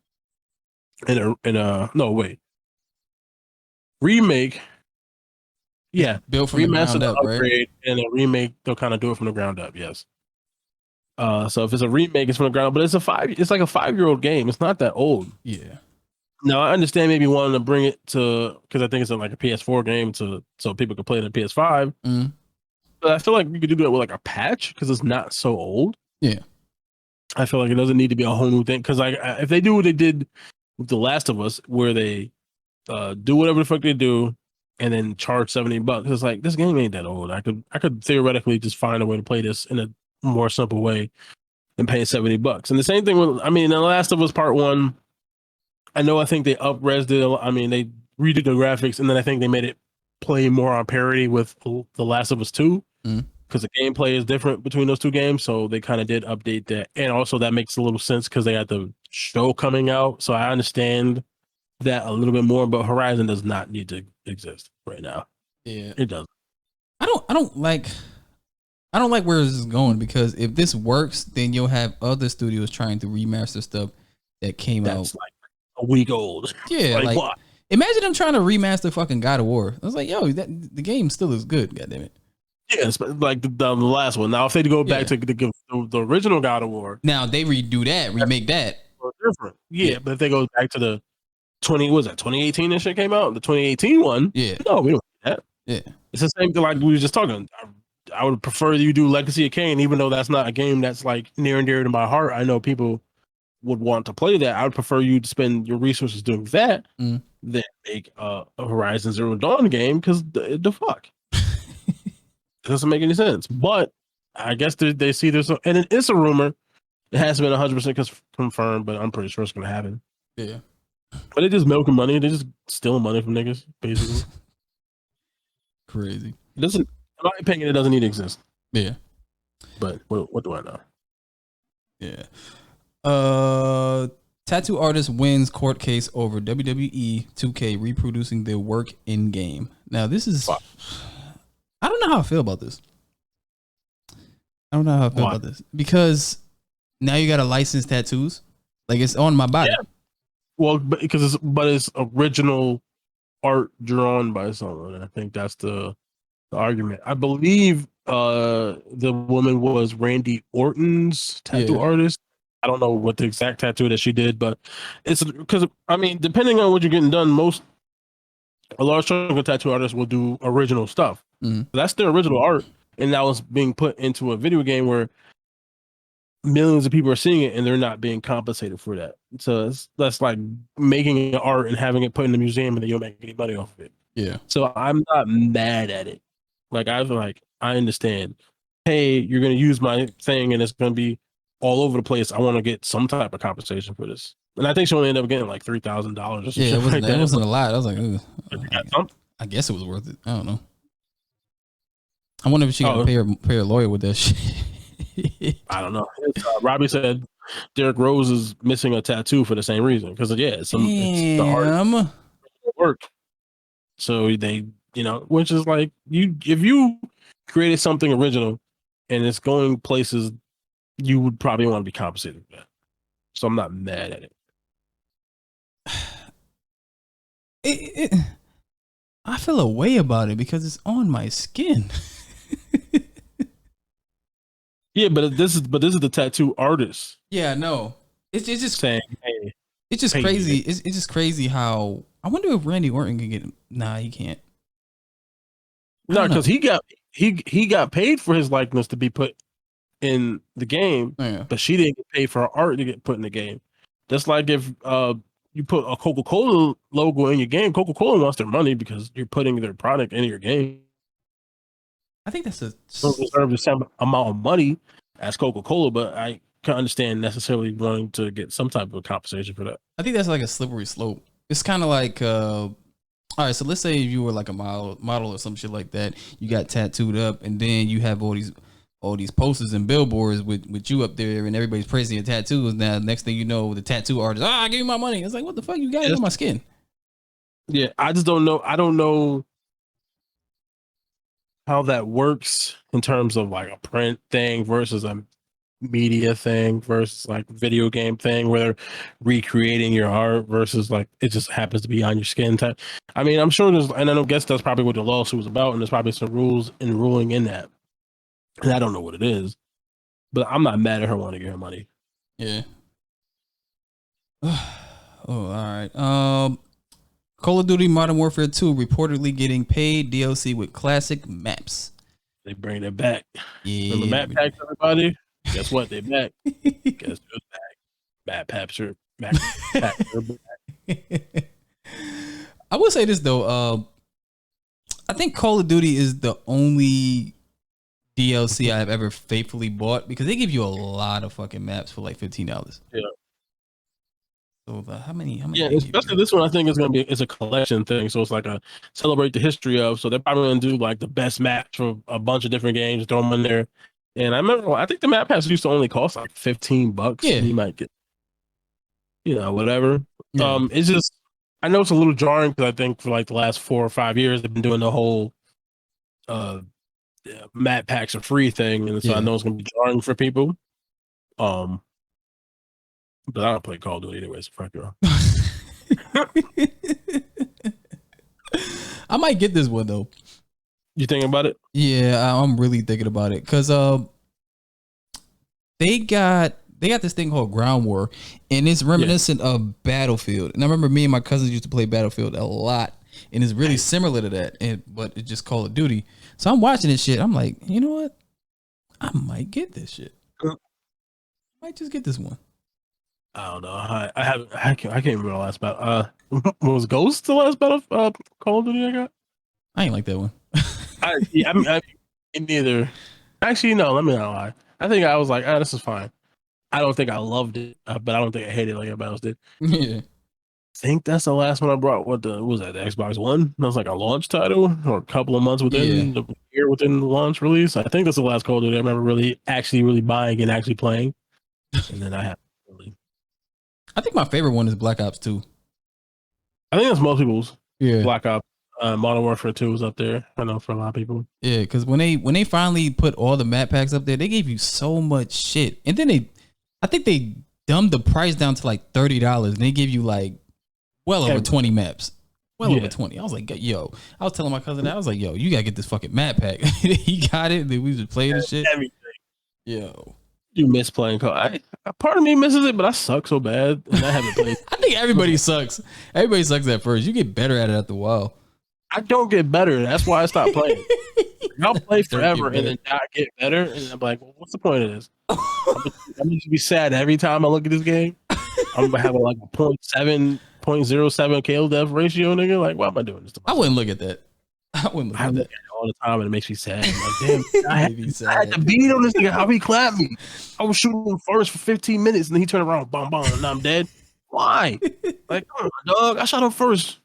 Remake. Yeah, built from remaster, the ground up, upgrade, right? And a remake, they'll kind of do it from the ground up. Yes. So if it's a remake, it's from the ground up, but it's like a 5-year-old game. It's not that old. Yeah. Now I understand maybe wanting to bring it to because I think it's like a PS4 game so people can play it on PS5. Mm. But I feel like you could do that with like a patch because it's not so old. Yeah. I feel like it doesn't need to be a whole new thing because like if they do what they did with The Last of Us, where they do whatever the fuck they do and then charge $70, it's like this game ain't that old. I could theoretically just find a way to play this in a more simple way than paying $70. And the same thing with The Last of Us Part 1. I think they up-resed it. They redid the graphics, and then I think they made it play more on parity with The Last of Us 2 because the gameplay is different between those two games. So they kind of did update that. And also that makes a little sense because they had the show coming out. So I understand that a little bit more, but Horizon does not need to exist right now. Yeah. It doesn't. I don't like where this is going because if this works, then you'll have other studios trying to remaster stuff that came out like a week old. Yeah, like what? Imagine them trying to remaster fucking God of War. I was like, yo, the game still is good. God damn it. Yeah, it's like the last one. Now, if they go back to the original God of War, now they redo that, remake that. Different. Yeah, but if they go back to the 2018 that shit came out, the 2018 one. Yeah. No, we don't do that. Yeah. It's the same thing like we were just talking. I would prefer you do Legacy of Kain, even though that's not a game that's like near and dear to my heart. I know people would want to play that. I would prefer you to spend your resources doing that than make a Horizon Zero Dawn game because the fuck. It doesn't make any sense. But I guess they see this, and it's a rumor. It hasn't been 100% confirmed, but I'm pretty sure it's going to happen. Yeah. But they just milking money. They just stealing money from niggas, basically. Crazy. It doesn't. my opinion, it doesn't need to exist. Yeah. But what do I know? Yeah. Tattoo artist wins court case over WWE 2K reproducing their work in game. Now this is, I don't know how I feel about this. About this because now you got to license tattoos, like it's on my body. Yeah. Well, because it's original art drawn by someone. I think that's the argument. I believe the woman was Randy Orton's tattoo artist. I don't know what the exact tattoo that she did, but it's because I mean, depending on what you're getting done, a large chunk of tattoo artists will do original stuff. That's their original art, and that was being put into a video game where millions of people are seeing it and they're not being compensated for that. So that's like making an art and having it put in the museum and then you don't make any money off of it. Yeah. So I'm not mad at it. Like I understand. Hey, you're gonna use my thing and it's gonna be all over the place. I want to get some type of compensation for this. And I think she only ended up getting like $3,000 or something. Yeah, it wasn't a lot. I was like, I guess it was worth it. I don't know. I wonder if she got to pay her lawyer with that shit. I don't know. Robbie said Derrick Rose is missing a tattoo for the same reason because it's the art work. So they, which is like if you created something original and it's going places, you would probably want to be compensated for that. So I'm not mad at it. I feel a way about it because it's on my skin. Yeah, but this is the tattoo artist. Yeah, no, it's just saying, hey, it's just crazy. It's just crazy how I wonder if Randy Orton can get. Nah, he can't. No, because he got paid for his likeness to be put in the game, but she didn't get paid for her art to get put in the game. Just like if you put a Coca-Cola logo in your game, Coca-Cola wants their money because you're putting their product in your game. I think that's don't deserve the same amount of money as Coca-Cola, but I can't understand necessarily wanting to get some type of compensation for that. I think that's like a slippery slope. It's kind of like, all right, so let's say you were like a model or some shit like that. You got tattooed up, and then you have all these posters and billboards with you up there, and everybody's praising your tattoos. Now, next thing you know, the tattoo artist, give me my money. It's like, what the fuck? You got it on my skin. Yeah, I just don't know. I don't know how that works in terms of like a print thing versus a media thing versus like video game thing where they're recreating your art versus like it just happens to be on your skin type. I mean, I'm sure and I guess that's probably what the lawsuit was about, and there's probably some rules and ruling in that. And I don't know what it is, but I'm not mad at her wanting to get her money. Yeah. All right. Call of Duty Modern Warfare 2 reportedly getting paid DLC with classic maps. They bring it back. Yeah. Remember map packs, everybody? Guess what? They back. Guess who's back? Map packs are back. I will say this though. I think Call of Duty is the only DLC I've ever faithfully bought because they give you a lot of fucking maps for like $15. Yeah. So how many? Yeah, especially this one. I think it's a collection thing. So it's like a celebrate the history of. So they're probably gonna do like the best maps for a bunch of different games, throw them in there. And I remember, I think the map pass used to only cost like $15. Yeah, you might get, whatever. Yeah. It's just I know it's a little jarring because I think for like the last 4 or 5 years they've been doing the whole map packs are free thing, and so I know it's gonna be jarring for people. But I don't play Call of Duty anyways. Fuck you. I might get this one though. You thinking about it? Yeah, I'm really thinking about it because they got this thing called Ground War, and it's reminiscent of Battlefield. And I remember me and my cousins used to play Battlefield a lot, and it's really similar to that. But it's just Call of Duty. So I'm watching this shit. I'm like, you know what? I might get this shit. I might just get this one. I don't know. I can't remember the last battle. Was Ghost the last battle Call of Duty I got? I ain't like that one. I mean, neither. Actually, no. Let me not lie. I think I was like, this is fine. I don't think I loved it, but I don't think I hated it like everybody else did. Yeah. think that's the last one I brought. What was that? The Xbox One? That was like a launch title or a couple of months within the year within the launch release. I think that's the last Call of Duty I remember really buying and actually playing. And then I have really. I think my favorite one is Black Ops 2. I think that's most people's. Yeah, Black Ops, Modern Warfare 2 is up there. I know for a lot of people. yeah, because when they finally put all the map packs up there, they gave you so much shit, and then I think they dumbed the price down to like $30, and they give you like well over 20 maps. Over 20. I was like, yo, I was telling my cousin that I was like, yo, you gotta get this fucking map pack. He got it. Then we just playing the shit. Everything. Yo, you miss playing Call. Part of me misses it, but I suck so bad, and I haven't played. I think everybody sucks. Everybody sucks at first. You get better at it after a while. I don't get better. That's why I stopped playing. I'll play forever and then not get better, and I'm like, well, what's the point of this? I'm going to be sad every time I look at this game. I'm gonna have like a 0.07 kill death ratio, nigga. Like, why am I doing this to myself? I wouldn't look at that. I wouldn't look at that It all the time, and it makes me sad. I'm like, damn, I had to beat on this nigga. How he clapped me? I was shooting him first for 15 minutes, and then he turned around, bomb, and now I'm dead. Why? Like, come on, dog. I shot him first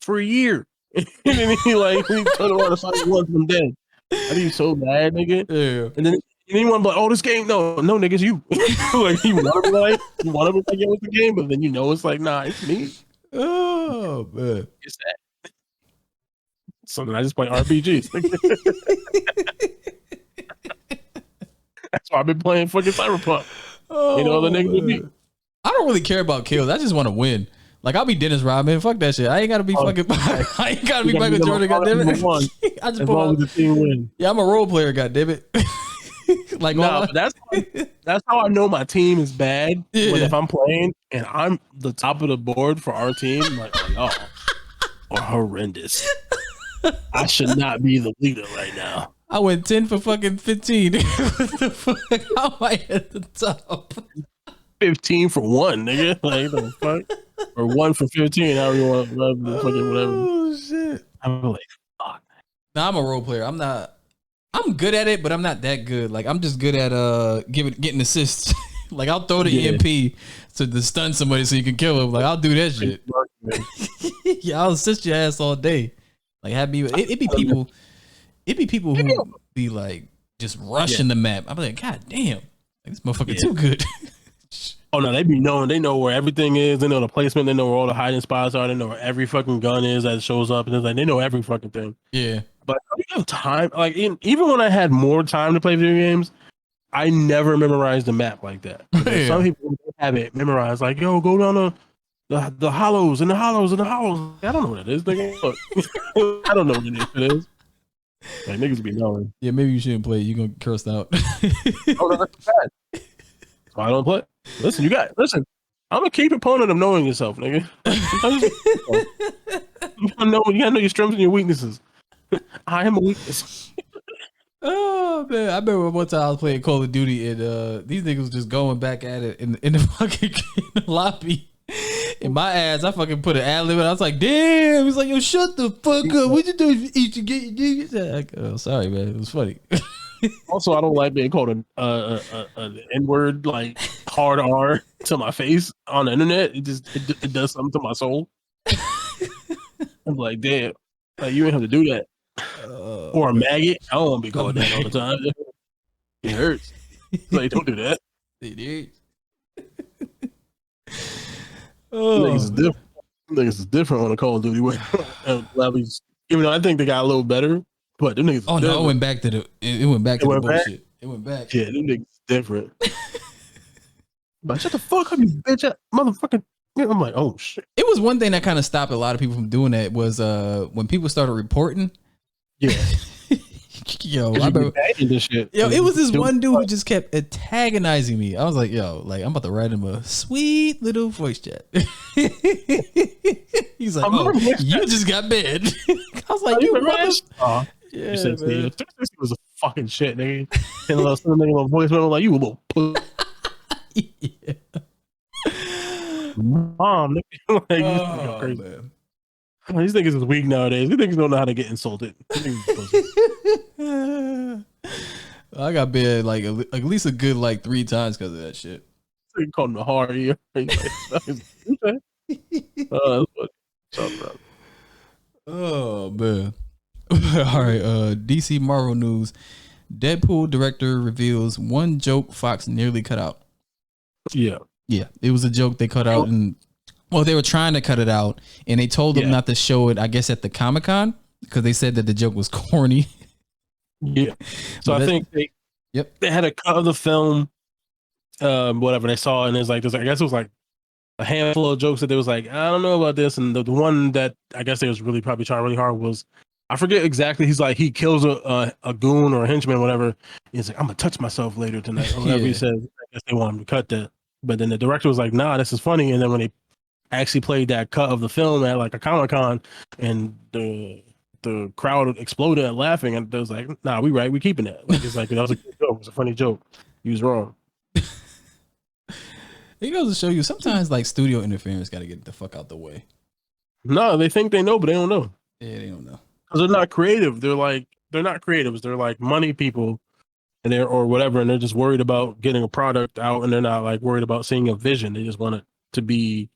for a year, and then he turned around and shot him once, and I'm dead. I be so bad, nigga. Yeah. And then anyone be like, "Oh, this game, no, niggas, you." Like you want to be like, yo, it's the game, but then you know it's like, nah, it's me. Oh man, it's that. Something I just play RPGs. That's why I've been playing fucking Cyberpunk. Oh, you know the niggas with me. I don't really care about kills. I just want to win. Like I'll be Dennis Rodman. Fuck that shit. I ain't gotta be fucking. I ain't gotta be Michael Jordan. Goddammit. I just put the team win. Yeah, I'm a role player. Goddammit. Like no, that's how I know my team is bad. Yeah. When if I'm playing and I'm the top of the board for our team, I'm like, oh, are horrendous. I should not be the leader right now. I went 10 for fucking 15. What the fuck? How am I at the top? 15 for 1, nigga. Like the fuck, or 1 for 15. However you want to fucking whatever. Oh shit! I'm like, fuck. Nah, I'm a role player. I'm good at it, but I'm not that good. Like I'm just good at getting assists. Like I'll throw the EMP to stun somebody so you can kill him. Like I'll do that shit. Yeah, I'll assist your ass all day. Like it'd be people who be like just rushing the map. I'm like, God damn, like, this motherfucker too good. Oh no, they be knowing. They know where everything is. They know the placement. They know where all the hiding spots are. They know where every fucking gun is that shows up. And it's like they know every fucking thing. Yeah. But I don't have time. Like even when I had more time to play video games, I never memorized the map like that. Yeah. Some people have it memorized. Like, yo, go down the hollows and the hollows and the hollows. I don't know what it is. Nigga. I don't know what it is. Like niggas be knowing. Yeah, maybe you shouldn't play. You're gonna get cursed out. Oh, no, that's bad. That's why I don't play. Listen. I'm a key proponent of knowing yourself, nigga. You gotta know your strengths and your weaknesses. I am a weakness. Oh man, I remember one time I was playing Call of Duty and these niggas was just going back at it in the fucking lobby. In my ass, I fucking put an ad lib. I was like, damn. He's like, yo, shut the fuck up. What you doing? Eat your get your like, oh, sorry, man. It was funny. Also, I don't like being called an N-word, like hard R to my face on the internet. It does something to my soul. I'm like, damn, like you ain't have to do that. Or a maggot. I don't want to be called that all the time. It hurts. Like, don't do that. It is. Niggas is different on the Call of Duty way. Even though I think they got a little better. But them niggas. Oh no! It went back to the bullshit. It went back. Yeah, them niggas different. But shut the fuck up, you bitch, motherfucking. I'm like, oh shit. It was one thing that kind of stopped a lot of people from doing that was when people started reporting. Yeah. Yo, I remember this shit. Yo, it was this one dude who just kept antagonizing me. I was like, yo, like I'm about to write him a sweet little voice chat. He's like, oh, you just got banned. I was like, you mother. Yeah, you said, man. This was a fucking shit, nigga. And a little voice memo like, you a little pussy. Yeah. Mom, nigga. Like, oh, crazy. Man. These niggas is weak nowadays. These niggas don't know how to get insulted. I got banned like at least a good like 3 times because of that shit. You called him a hard ear. Like, That's what talk about. Oh man. All right. DC Marvel news. Deadpool director reveals one joke Fox nearly cut out. Yeah. Yeah, it was a joke they cut out, and well, they were trying to cut it out, and they told them not to show it. I guess at the Comic-Con because they said that the joke was corny. Yeah. So I think they had a cut of the film, whatever they saw, and I guess it was like a handful of jokes that they was like, I don't know about this, and the one that I guess they was really probably trying really hard was, I forget exactly. He's like, he kills a goon or a henchman, whatever. He's like, I'm gonna touch myself later tonight, or whatever he says. I guess they want him to cut that, but then the director was like, nah, this is funny. And then when they actually played that cut of the film at like a Comic-Con, and the crowd exploded at laughing, and they was like, nah, we keeping that. Like, it's like, that was a good joke. It was a funny joke. You was wrong. It goes to show you sometimes like studio interference got to get the fuck out the way. No, they think they know, but they don't know. Yeah, they don't know because they're not creative. They're not creatives. They're like money people, and they're or whatever, and they're just worried about getting a product out, and they're not like worried about seeing a vision. They just want it to be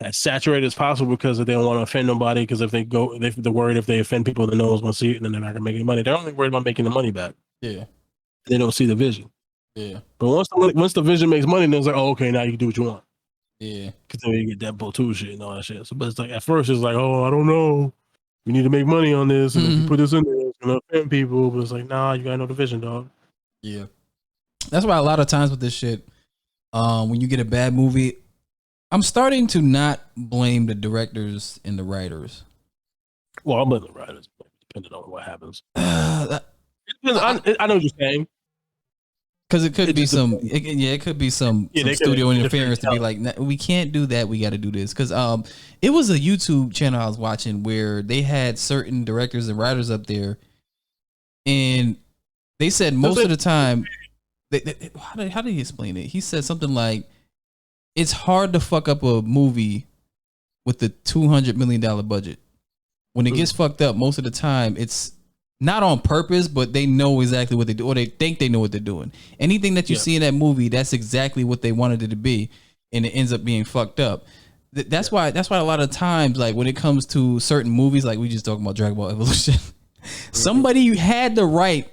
as saturated as possible because they don't want to offend nobody. Because if they're worried if they offend people, then no one's going to see it, and then they're not going to make any money. They're only worried about making the money back. Yeah, they don't see the vision. Yeah, but once the vision makes money, then it's like, oh, okay, now you can do what you want. Yeah, because then you get Deadpool 2 shit and all that shit. So, but it's like at first it's like, oh, I don't know, we need to make money on this, and if you put this in there, it's gonna offend people. But it's like, nah, you gotta know the vision, dog. Yeah, that's why a lot of times with this shit, when you get a bad movie, I'm starting to not blame the directors and the writers. Well, I'm blaming the writers, depending on what happens. I know what you're saying. Because it could be some studio interference to be like, we can't do that. We got to do this. Because it was a YouTube channel I was watching where they had certain directors and writers up there, and they said most of the time, how did he explain it? He said something like, it's hard to fuck up a movie with the $200 million budget. When it gets fucked up, most of the time, it's not on purpose, but they know exactly what they do, or they think they know what they're doing. Anything that you see in that movie, that's exactly what they wanted it to be, and it ends up being fucked up. That's why a lot of times, like when it comes to certain movies, like we just talking about Dragon Ball Evolution, somebody had the right,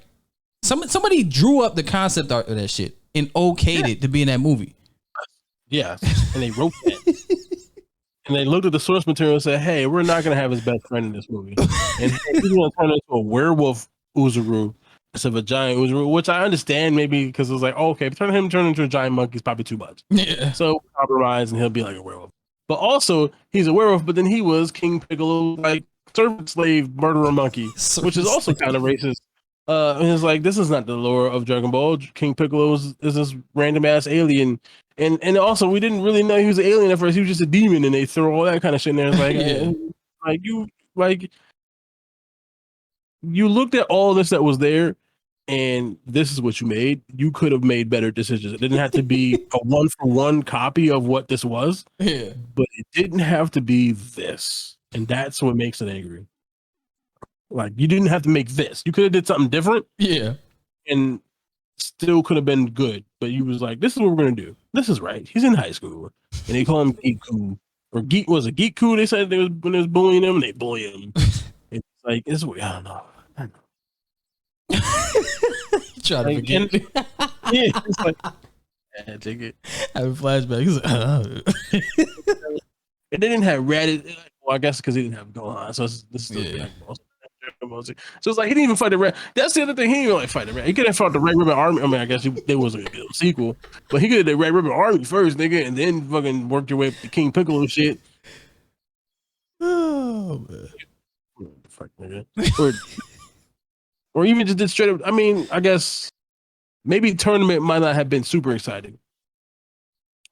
somebody drew up the concept art of that shit and okayed it to be in that movie. Yeah, and they wrote that. And they looked at the source material and said, hey, we're not going to have his best friend in this movie. And he's going to turn into a werewolf Uzuru instead of a giant Uzuru, which I understand maybe because it was like, oh, okay, turn into a giant monkey is probably too much. Yeah. So compromise and he'll be like a werewolf. But also, he's a werewolf, but then he was King Piccolo, like servant slave murderer monkey, which is also kind of racist. And it's like, this is not the lore of Dragon Ball. King Piccolo is this random ass alien. And also, we didn't really know he was an alien at first. He was just a demon, and they throw all that kind of shit in there. It's like, you looked at all this that was there, and this is what you made. You could have made better decisions. It didn't have to be a 1-for-1 copy of what this was. Yeah, but it didn't have to be this, and that's what makes it angry. Like, you didn't have to make this. You could have did something different. Yeah, and still could have been good, but you was like, this is what we're gonna do. This is right. He's in high school, and they call him Geeku, or Geek was a Geeku. They said when they was bullying him, they bully him. It's like it's weird. I don't know. Try to forget. Yeah, it's like take it. I have a flashback. He's like, and they didn't have Reddit. Well, I guess because he didn't have Gohan, so this is still Dragon Ball. So it's like he didn't even fight the Red. That's the other thing. He didn't really fight the Red. He could have fought the Red Ribbon Army. I mean, I guess there was a sequel, but he could have the Red Ribbon Army first, nigga, and then fucking worked your way up to King Piccolo shit. Oh man, fuck, nigga. Or even just did straight up. I mean, I guess maybe tournament might not have been super exciting,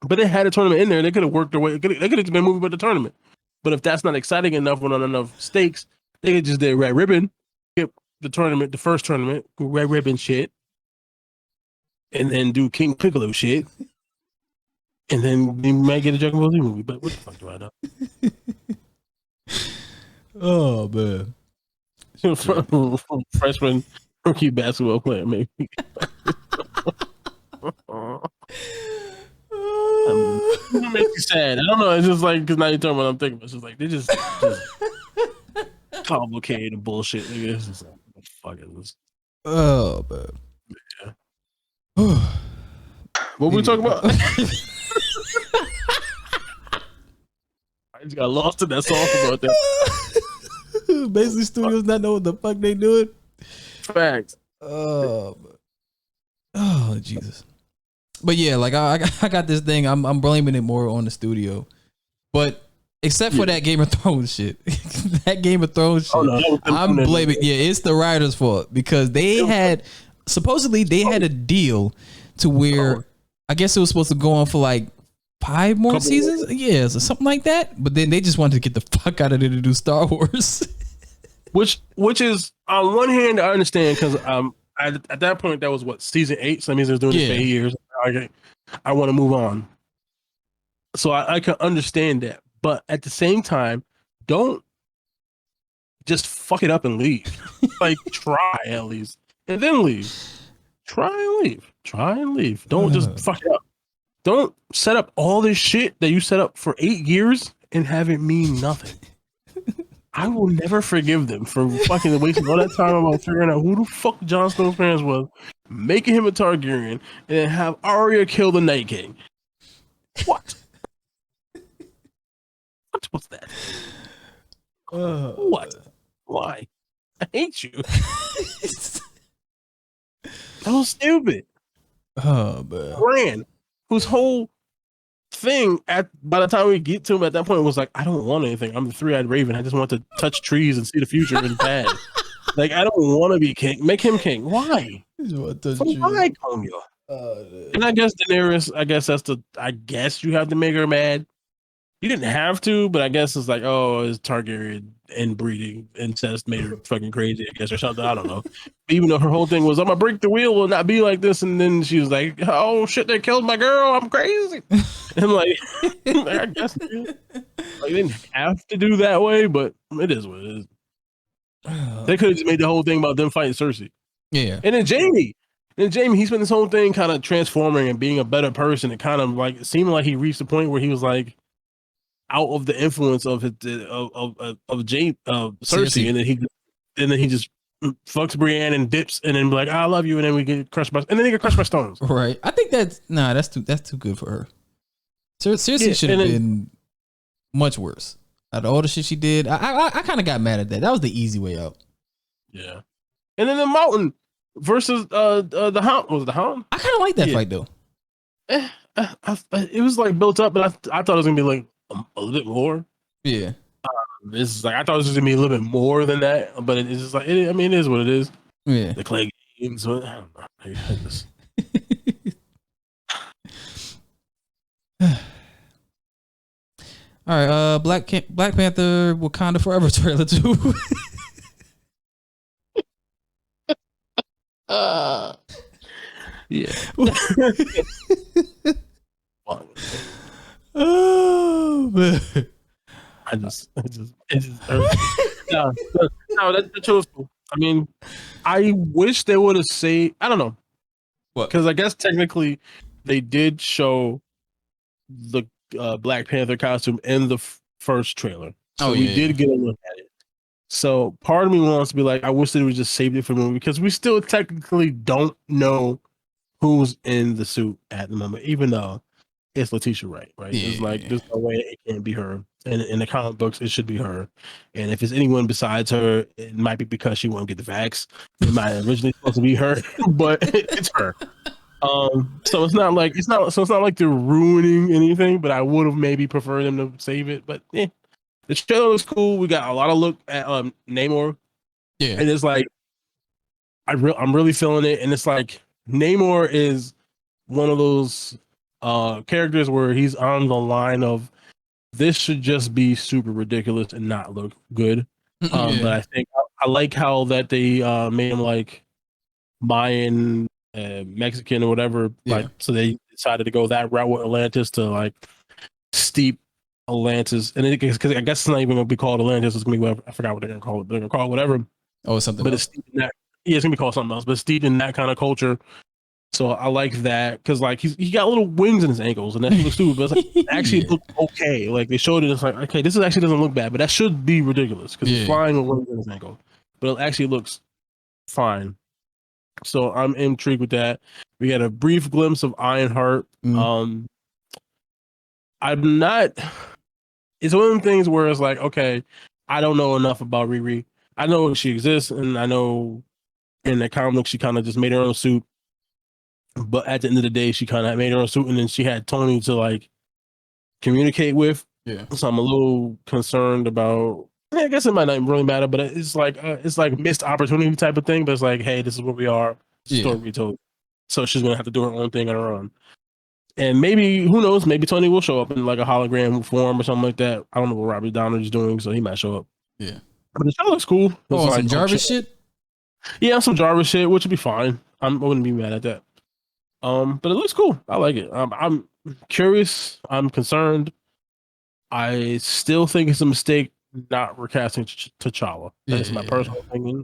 but they had a tournament in there. They could have worked their way. They could have been moving about the tournament. But if that's not exciting enough, with not enough stakes, they could just did Red Ribbon, skip the tournament, the first tournament, Red Ribbon shit, and then do King Piccolo shit, and then you might get a Dragon Ball Z movie. But what the fuck do I know? Oh man, freshman rookie basketball player, maybe. It makes me sad. I don't know. It's just like because now you're talking about what I'm thinking about. It's just like they just complicated bullshit. Nigga. It's just like what the fuck is this? Oh, man. Yeah. What were we talking about? I just got lost in that song about that. Basically, studios not know what the fuck they doing. Facts. Oh, Jesus. But yeah, like I got this thing. I'm blaming it more on the studio, but except for that Game of Thrones shit, that Game of Thrones shit, I'm blaming. Yeah, it's the writers' fault because they had supposedly they had a deal to where I guess it was supposed to go on for like 5 more seasons, or something like that. But then they just wanted to get the fuck out of there to do Star Wars. Which is on one hand I understand because at that point that was what season 8, so that means they're doing this for 8 years. I want to move on, so I can understand that, but at the same time, don't just fuck it up and leave. Like try at least, and then leave. Try and leave. Don't just fuck it up. Don't set up all this shit that you set up for 8 years and have it mean nothing. I will never forgive them for fucking wasting all that time about figuring out who the fuck Jon Snow's parents was, making him a Targaryen, and then have Arya kill the Night King. What? What was that? What? Why? I hate you. That was stupid. Oh, man. Bran, whose whole thing by the time we get to him at that point was like, I don't want anything. I'm the 3-eyed raven. I just want to touch trees and see the future and bad. Like I don't want to be king. Make him king. Why? Why, Comio? And I guess Daenerys. I guess you have to make her mad. You didn't have to, but I guess it's like, oh, it's Targaryen inbreeding incest made her fucking crazy, I guess, or something. I don't know. Even though her whole thing was, I'm gonna break the wheel, will not be like this, and then she was like, oh shit, they killed my girl, I'm crazy. And like I guess like, they didn't have to do that way, but it is what it is. They could have just made the whole thing about them fighting Cersei. Yeah. And then Jamie, he spent this whole thing kind of transforming and being a better person. It kind of like it seemed like he reached the point where he was like out of the influence of his Cersei, and then he just fucks Brienne and dips, and then be like, I love you, and then we get crushed by, and then they get crushed by stones. Right. I think that's too good for her. Cersei should have been much worse. Out of all the shit she did, I kind of got mad at that. That was the easy way out. Yeah. And then the Mountain versus the Hound. Was it the Hound? I kind of like that fight though. It was like built up, but I thought it was gonna be like a little bit more. Yeah. This is like I thought it was gonna be a little bit more than that, but it's just like it is what it is. Yeah. The clay games. I don't know. All right, Black Panther Wakanda Forever trailer 2. Yeah. Oh man. It just no, that chose cool. I mean, I wish they would have said, I don't know. What? Because I guess technically they did show the Black Panther costume in the first trailer. So we did get a look at it. So part of me wants to be like, I wish they would just saved it for the movie because we still technically don't know who's in the suit at the moment, even though it's Letitia Wright, right? Yeah. It's like there's no way it can't be her. And in the comic books, it should be her. And if it's anyone besides her, it might be because she won't get the vax. It might originally supposed to be her, but it's her. So it's not like they're ruining anything, but I would have maybe preferred them to save it. But yeah, the trailer looks cool. We got a lot of look at Namor. Yeah, and it's like I'm really feeling it. And it's like Namor is one of those characters where he's on the line of this should just be super ridiculous and not look good. But I think I like how that they made him like Mayan, Mexican or whatever. Like, so they decided to go that route with Atlantis to like steep Atlantis, and because I guess it's not even gonna be called Atlantis. It's gonna be whatever. I forgot what they're gonna call it. They're gonna call it whatever. Oh, something. But else. it's steeped in that. Yeah, it's gonna be called something else. But steeped in that kind of culture. So I like that because like he got little wings in his ankles and that looks stupid, but it's like, it actually looked okay. Like they showed it, it's like okay, this actually doesn't look bad, but that should be ridiculous because he's flying with wings in his ankle, but it actually looks fine. So I'm intrigued with that. We got a brief glimpse of Ironheart. I'm not. It's one of them things where it's like okay, I don't know enough about Riri. I know she exists, and I know in the comic she kind of just made her own suit. But at the end of the day, she kind of made her own suit, and then she had Tony to like communicate with. Yeah. So I'm a little concerned about. I guess it might not really matter, but it's like missed opportunity type of thing. But it's like, hey, this is where we are. Story we told. So she's gonna have to do her own thing on her own. And maybe who knows? Maybe Tony will show up in like a hologram form or something like that. I don't know what Robert Downey is doing, so he might show up. Yeah. But the show looks cool. Oh, like, some Jarvis shit. Yeah, some Jarvis shit, which would be fine. I wouldn't be mad at that. But it looks cool. I like it. I'm curious. I'm concerned. I still think it's a mistake not recasting T'Challa. That's my personal opinion.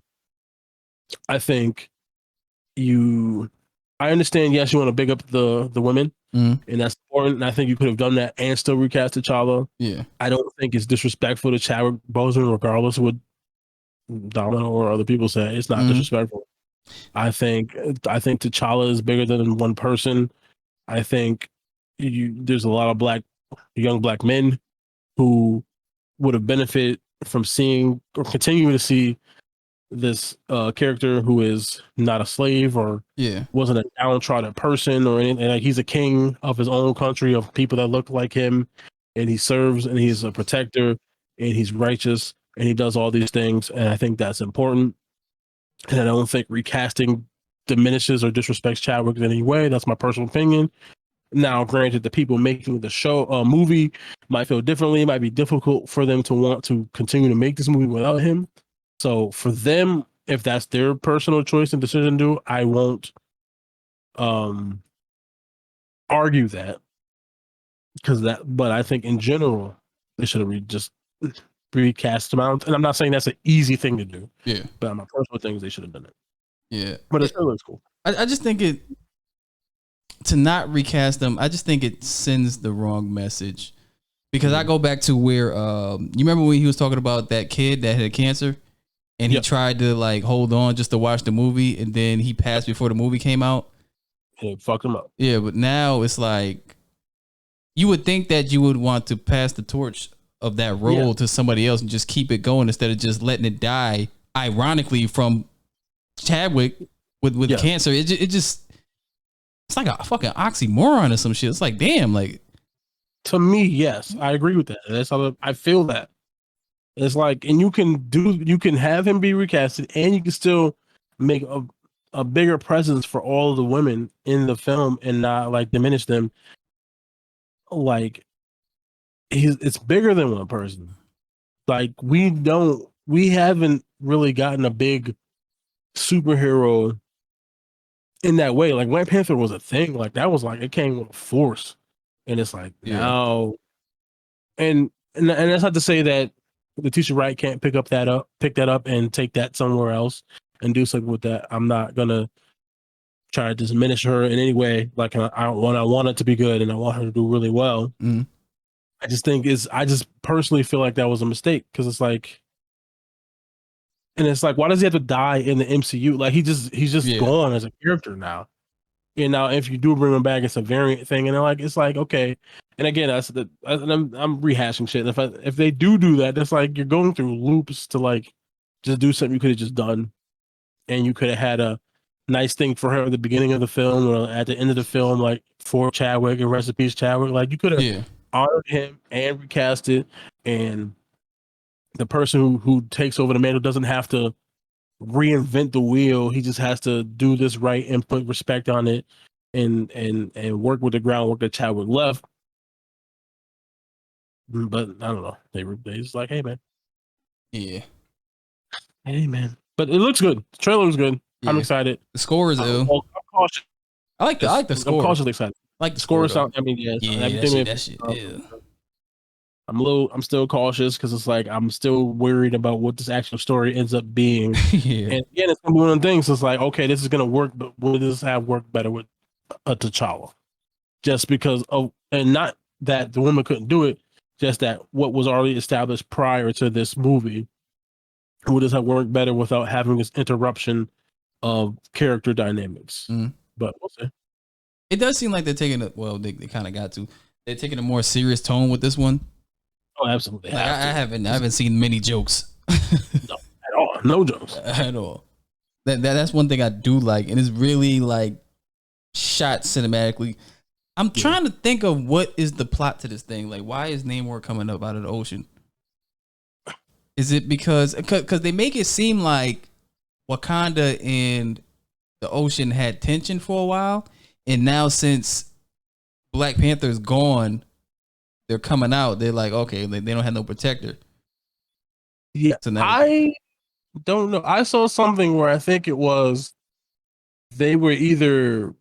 I think I understand. Yes, you want to big up the women, and that's important. And I think you could have done that and still recast T'Challa. Yeah. I don't think it's disrespectful to Chadwick Boseman, regardless of what Domino or other people say. It's not disrespectful. I think T'Challa is bigger than one person. I think there's a lot of young black men who would have benefited from seeing or continuing to see this character who is not a slave or wasn't a downtrodden person or anything. Like he's a king of his own country of people that look like him, and he serves and he's a protector and he's righteous and he does all these things. And I think that's important. And I don't think recasting diminishes or disrespects Chadwick in any way. That's my personal opinion. Now, granted, the people making the movie might feel differently. It might be difficult for them to want to continue to make this movie without him. So for them, if that's their personal choice and decision to do, I won't argue that. But I think in general, they should have just recast him out. And I'm not saying that's an easy thing to do. Yeah. But my personal thing is they should have done it. Yeah. But it still looks cool. I just think to not recast them, I just think it sends the wrong message. Because I go back to where you remember when he was talking about that kid that had cancer and he tried to like hold on just to watch the movie and then he passed before the movie came out. And it fucked him up. Yeah, but now it's like you would think that you would want to pass the torch of that role to somebody else and just keep it going instead of just letting it die. Ironically, from Chadwick with cancer, it's like a fucking oxymoron or some shit. It's like, damn, like to me, yes, I agree with that. That's how I feel that. It's like, and you can have him be recasted, and you can still make a bigger presence for all of the women in the film and not like diminish them. Like it's bigger than one person. Like we haven't really gotten a big superhero in that way. Like Black Panther was a thing. Like that was like it came with force, and it's like now, and that's not to say that Letitia Wright can't pick that up and take that somewhere else and do something with that. I'm not gonna try to diminish her in any way. Like I want it to be good and I want her to do really well. I just personally feel like that was a mistake because it's like, and it's like, why does he have to die in the MCU? Like he's just gone as a character now. And now if you do bring him back, it's a variant thing, and it's like okay. And again, I'm rehashing shit. If they do that, that's like you're going through loops to like just do something you could have just done, and you could have had a nice thing for her at the beginning of the film or at the end of the film, like for Chadwick and Rest in Peace Chadwick. Like you could have honored him and recast it, and the person who takes over the mantle doesn't have to reinvent the wheel. He just has to do this right and put respect on it and work with the groundwork that Chadwick left. But I don't know. They just like, hey man. Yeah. Hey man. But it looks good. The trailer was good. Yeah. I'm excited. The score is ill. I'm cautious. I like the score. I'm cautiously excited. I like the score. Sound. I mean, everything. That shit. I'm still cautious because it's like I'm still worried about what this actual story ends up being. And again, it's gonna be one of the things. It's like, okay, this is gonna work, but will this have worked better with a T'Challa, just because of, and not that the woman couldn't do it, just that what was already established prior to this movie would just have worked better without having this interruption of character dynamics. But we'll see. It does seem like they're taking it. Well, they kind of got to. They're taking a more serious tone with this one. Oh, absolutely. Like, I haven't seen many jokes. No, at all. No jokes at all. That's one thing I do like, and it's really like shot cinematically. I'm trying to think of what is the plot to this thing. Like, why is Namor coming up out of the ocean? Is it because they make it seem like Wakanda and the ocean had tension for a while, and now since Black Panther's gone, they're coming out. They're like, okay, they don't have no protector. Yeah, so I don't know. I saw something where I think it was they were either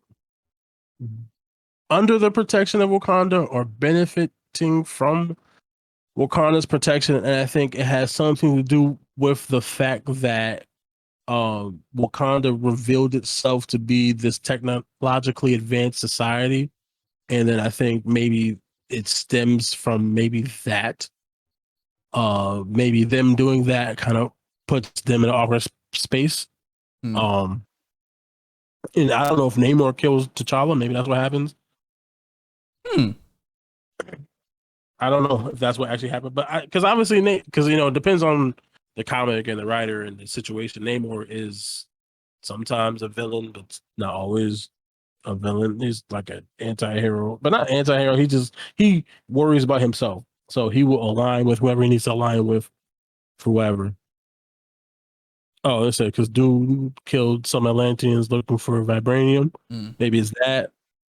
under the protection of Wakanda or benefiting from Wakanda's protection, and I think it has something to do with the fact that Wakanda revealed itself to be this technologically advanced society, and then I think maybe it stems from maybe that. Maybe them doing that kind of puts them in an awkward space. And I don't know if Namor kills T'Challa. Maybe that's what happens. I don't know if that's what actually happened, but because obviously, because it depends on the comic and the writer and the situation. Namor is sometimes a villain, but not always a villain. He's like an anti-hero, but not anti-hero. He worries about himself, so he will align with whoever he needs to align with for whatever. Oh, let's say because dude killed some Atlanteans looking for vibranium. Maybe it's that,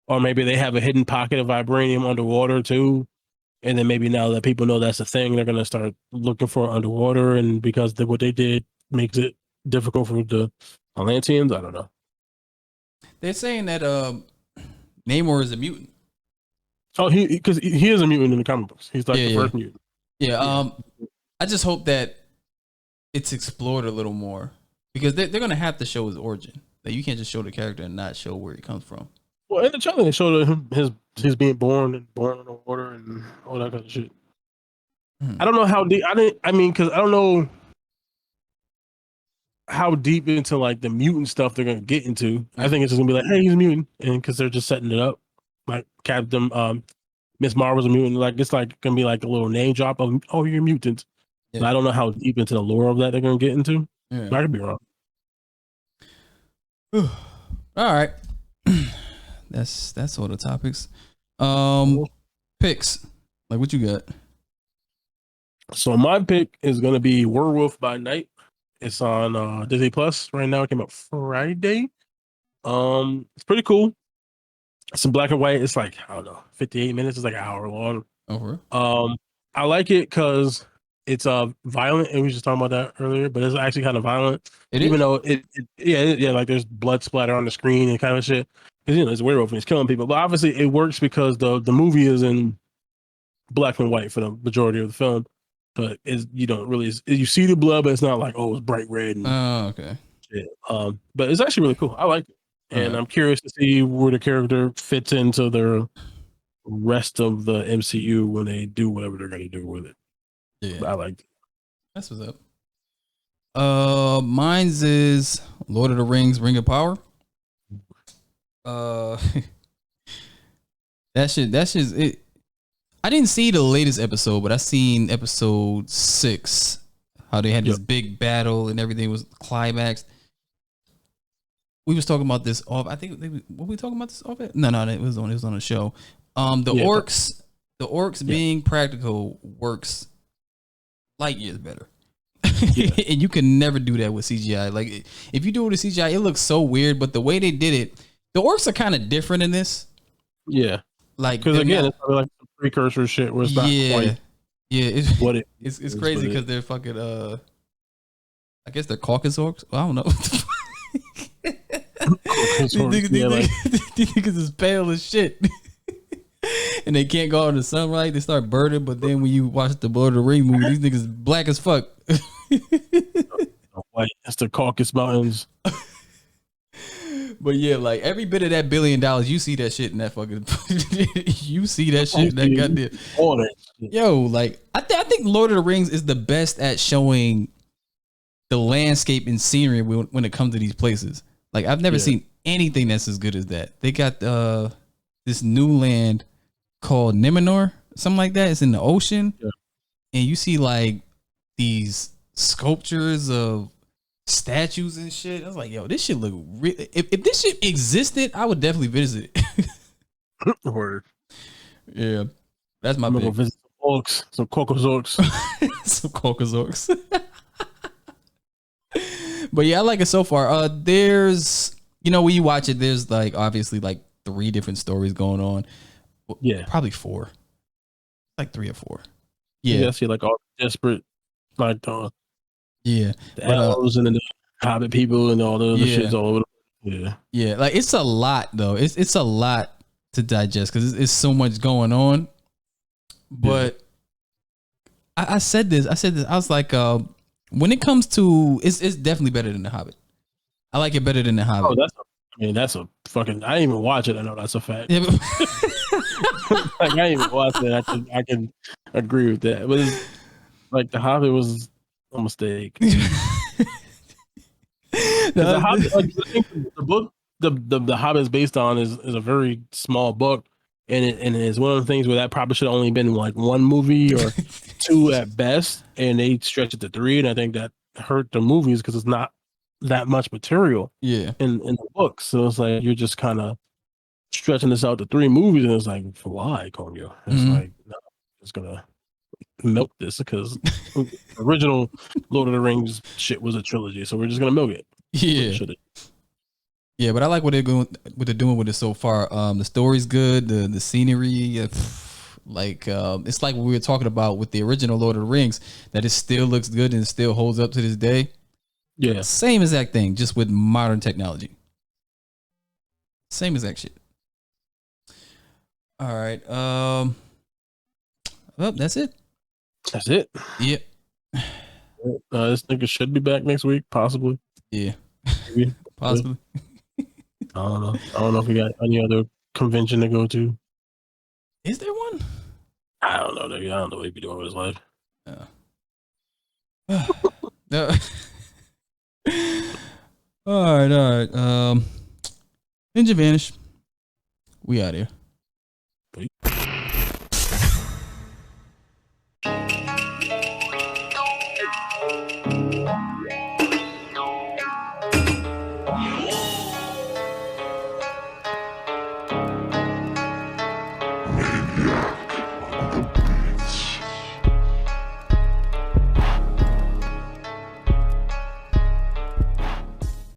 or maybe they have a hidden pocket of vibranium underwater too. And then maybe now that people know that's a thing, they're gonna start looking for it underwater, and because what they did makes it difficult for the Atlanteans. I don't know. They're saying that Namor is a mutant. Oh, because he is a mutant in the comic books. He's like the first mutant. Yeah. I just hope that it's explored a little more, because they're gonna have to show his origin. Like, you can't just show the character and not show where he comes from. Well, in the trailer they showed him his being born in the water and all that kind of shit. I don't know how deep. Because I don't know how deep into like the mutant stuff they're gonna get into. I think it's just gonna be like, hey, he's a mutant, and because they're just setting it up, like Captain Miss Marvel's a mutant. Like, it's like gonna be like a little name drop of, oh, you're a mutant. Yeah. I don't know how deep into the lore of that they're gonna get into. Yeah. I could be wrong. All right. That's all the topics. Picks. Like, what you got? So my pick is gonna be Werewolf by Night. It's on Disney Plus right now. It came out Friday. It's pretty cool. It's in black and white. It's like, I don't know, 58 minutes. It's like an hour long. I like it because it's violent, and we were just talking about that earlier, but it's actually kind of violent. Even though like there's blood splatter on the screen and kind of shit. Because it's a werewolf and he's killing people. But obviously it works because the movie is in black and white for the majority of the film. But you don't really, you see the blood, but it's not like, oh, it's bright red. Okay. Shit. But it's actually really cool. I like it. And I'm curious to see where the character fits into the rest of the MCU when they do whatever they're going to do with it. Yeah. But I like it. That's what's up. Mine's is Lord of the Rings, Ring of Power. That's it. I didn't see the latest episode, but I seen episode 6. How they had this big battle and everything was climaxed. We was talking about this off. I think were we talking about this off? No, it was on a show. The orcs being practical works light years better. And you can never do that with CGI. Like, if you do it with CGI, it looks so weird. But the way they did it, the orcs are kind of different in this. Yeah, like, because again, it's probably like some precursor shit where it's not quite. Yeah, it's crazy because they're fucking. I guess they're caucus orcs. Well, I don't know. These niggas is pale as shit. And they can't go out in the sunlight. They start burning, but then when you watch the Lord of the Rings movie, these niggas black as fuck. White. That's the Caucasus Mountains. But yeah, like every bit of that $1 billion, you see that shit in that fucking. You see that shit in that goddamn. All that shit. Yo, like I think Lord of the Rings is the best at showing the landscape and scenery when it comes to these places. Like I've never seen anything that's as good as that. They got this new land called Numenor, something like that. It's in the ocean, and you see like these sculptures of statues and shit. I was like, yo, this shit look real. If this shit existed, I would definitely visit it. Word. Yeah, that's my I'm gonna pick. go visit some orcs, some Caucasorks. Some Caucasorks. But yeah, I like it so far. There's, when you watch it, there's like obviously like 3 different stories going on. Yeah, probably 4, like 3 or 4. Yeah, I see like all desperate, like the elves and then the Hobbit people and all the other shits all over. Yeah, like it's a lot though. It's a lot to digest because it's so much going on. But I said this. I was like, when it comes to, it's definitely better than The Hobbit. I like it better than The Hobbit. Oh, that's a fucking. I didn't even watch it. I know that's a fact. Yeah, but like I didn't even watch it. I can agree with that. But it's, like The Hobbit was a mistake. The Hobbit, like, the book, the Hobbit is based on is a very small book, and it's one of the things where that probably should have only been like 1 movie or 2 at best, and they stretched it to 3, and I think that hurt the movies because it's not that much material in the book. So it's like you're just kind of stretching this out to 3 movies, and it's like, why, Konyo? It's like, no, I'm just gonna milk this because original Lord of the Rings shit was a trilogy, so we're just gonna milk it. Yeah, but I like what they're doing with it so far. The story's good, the scenery, like it's like what we were talking about with the original Lord of the Rings, that it still looks good and it still holds up to this day. Yeah, same exact thing, just with modern technology. Same exact shit. All right. Well, that's it. That's it. Yep. This nigga should be back next week, possibly. Yeah. Maybe. Possibly. I don't know. I don't know if we got any other convention to go to. Is there one? I don't know. Nigga. I don't know what he'd be doing with his life. No. All right. Ninja Vanish. We out here.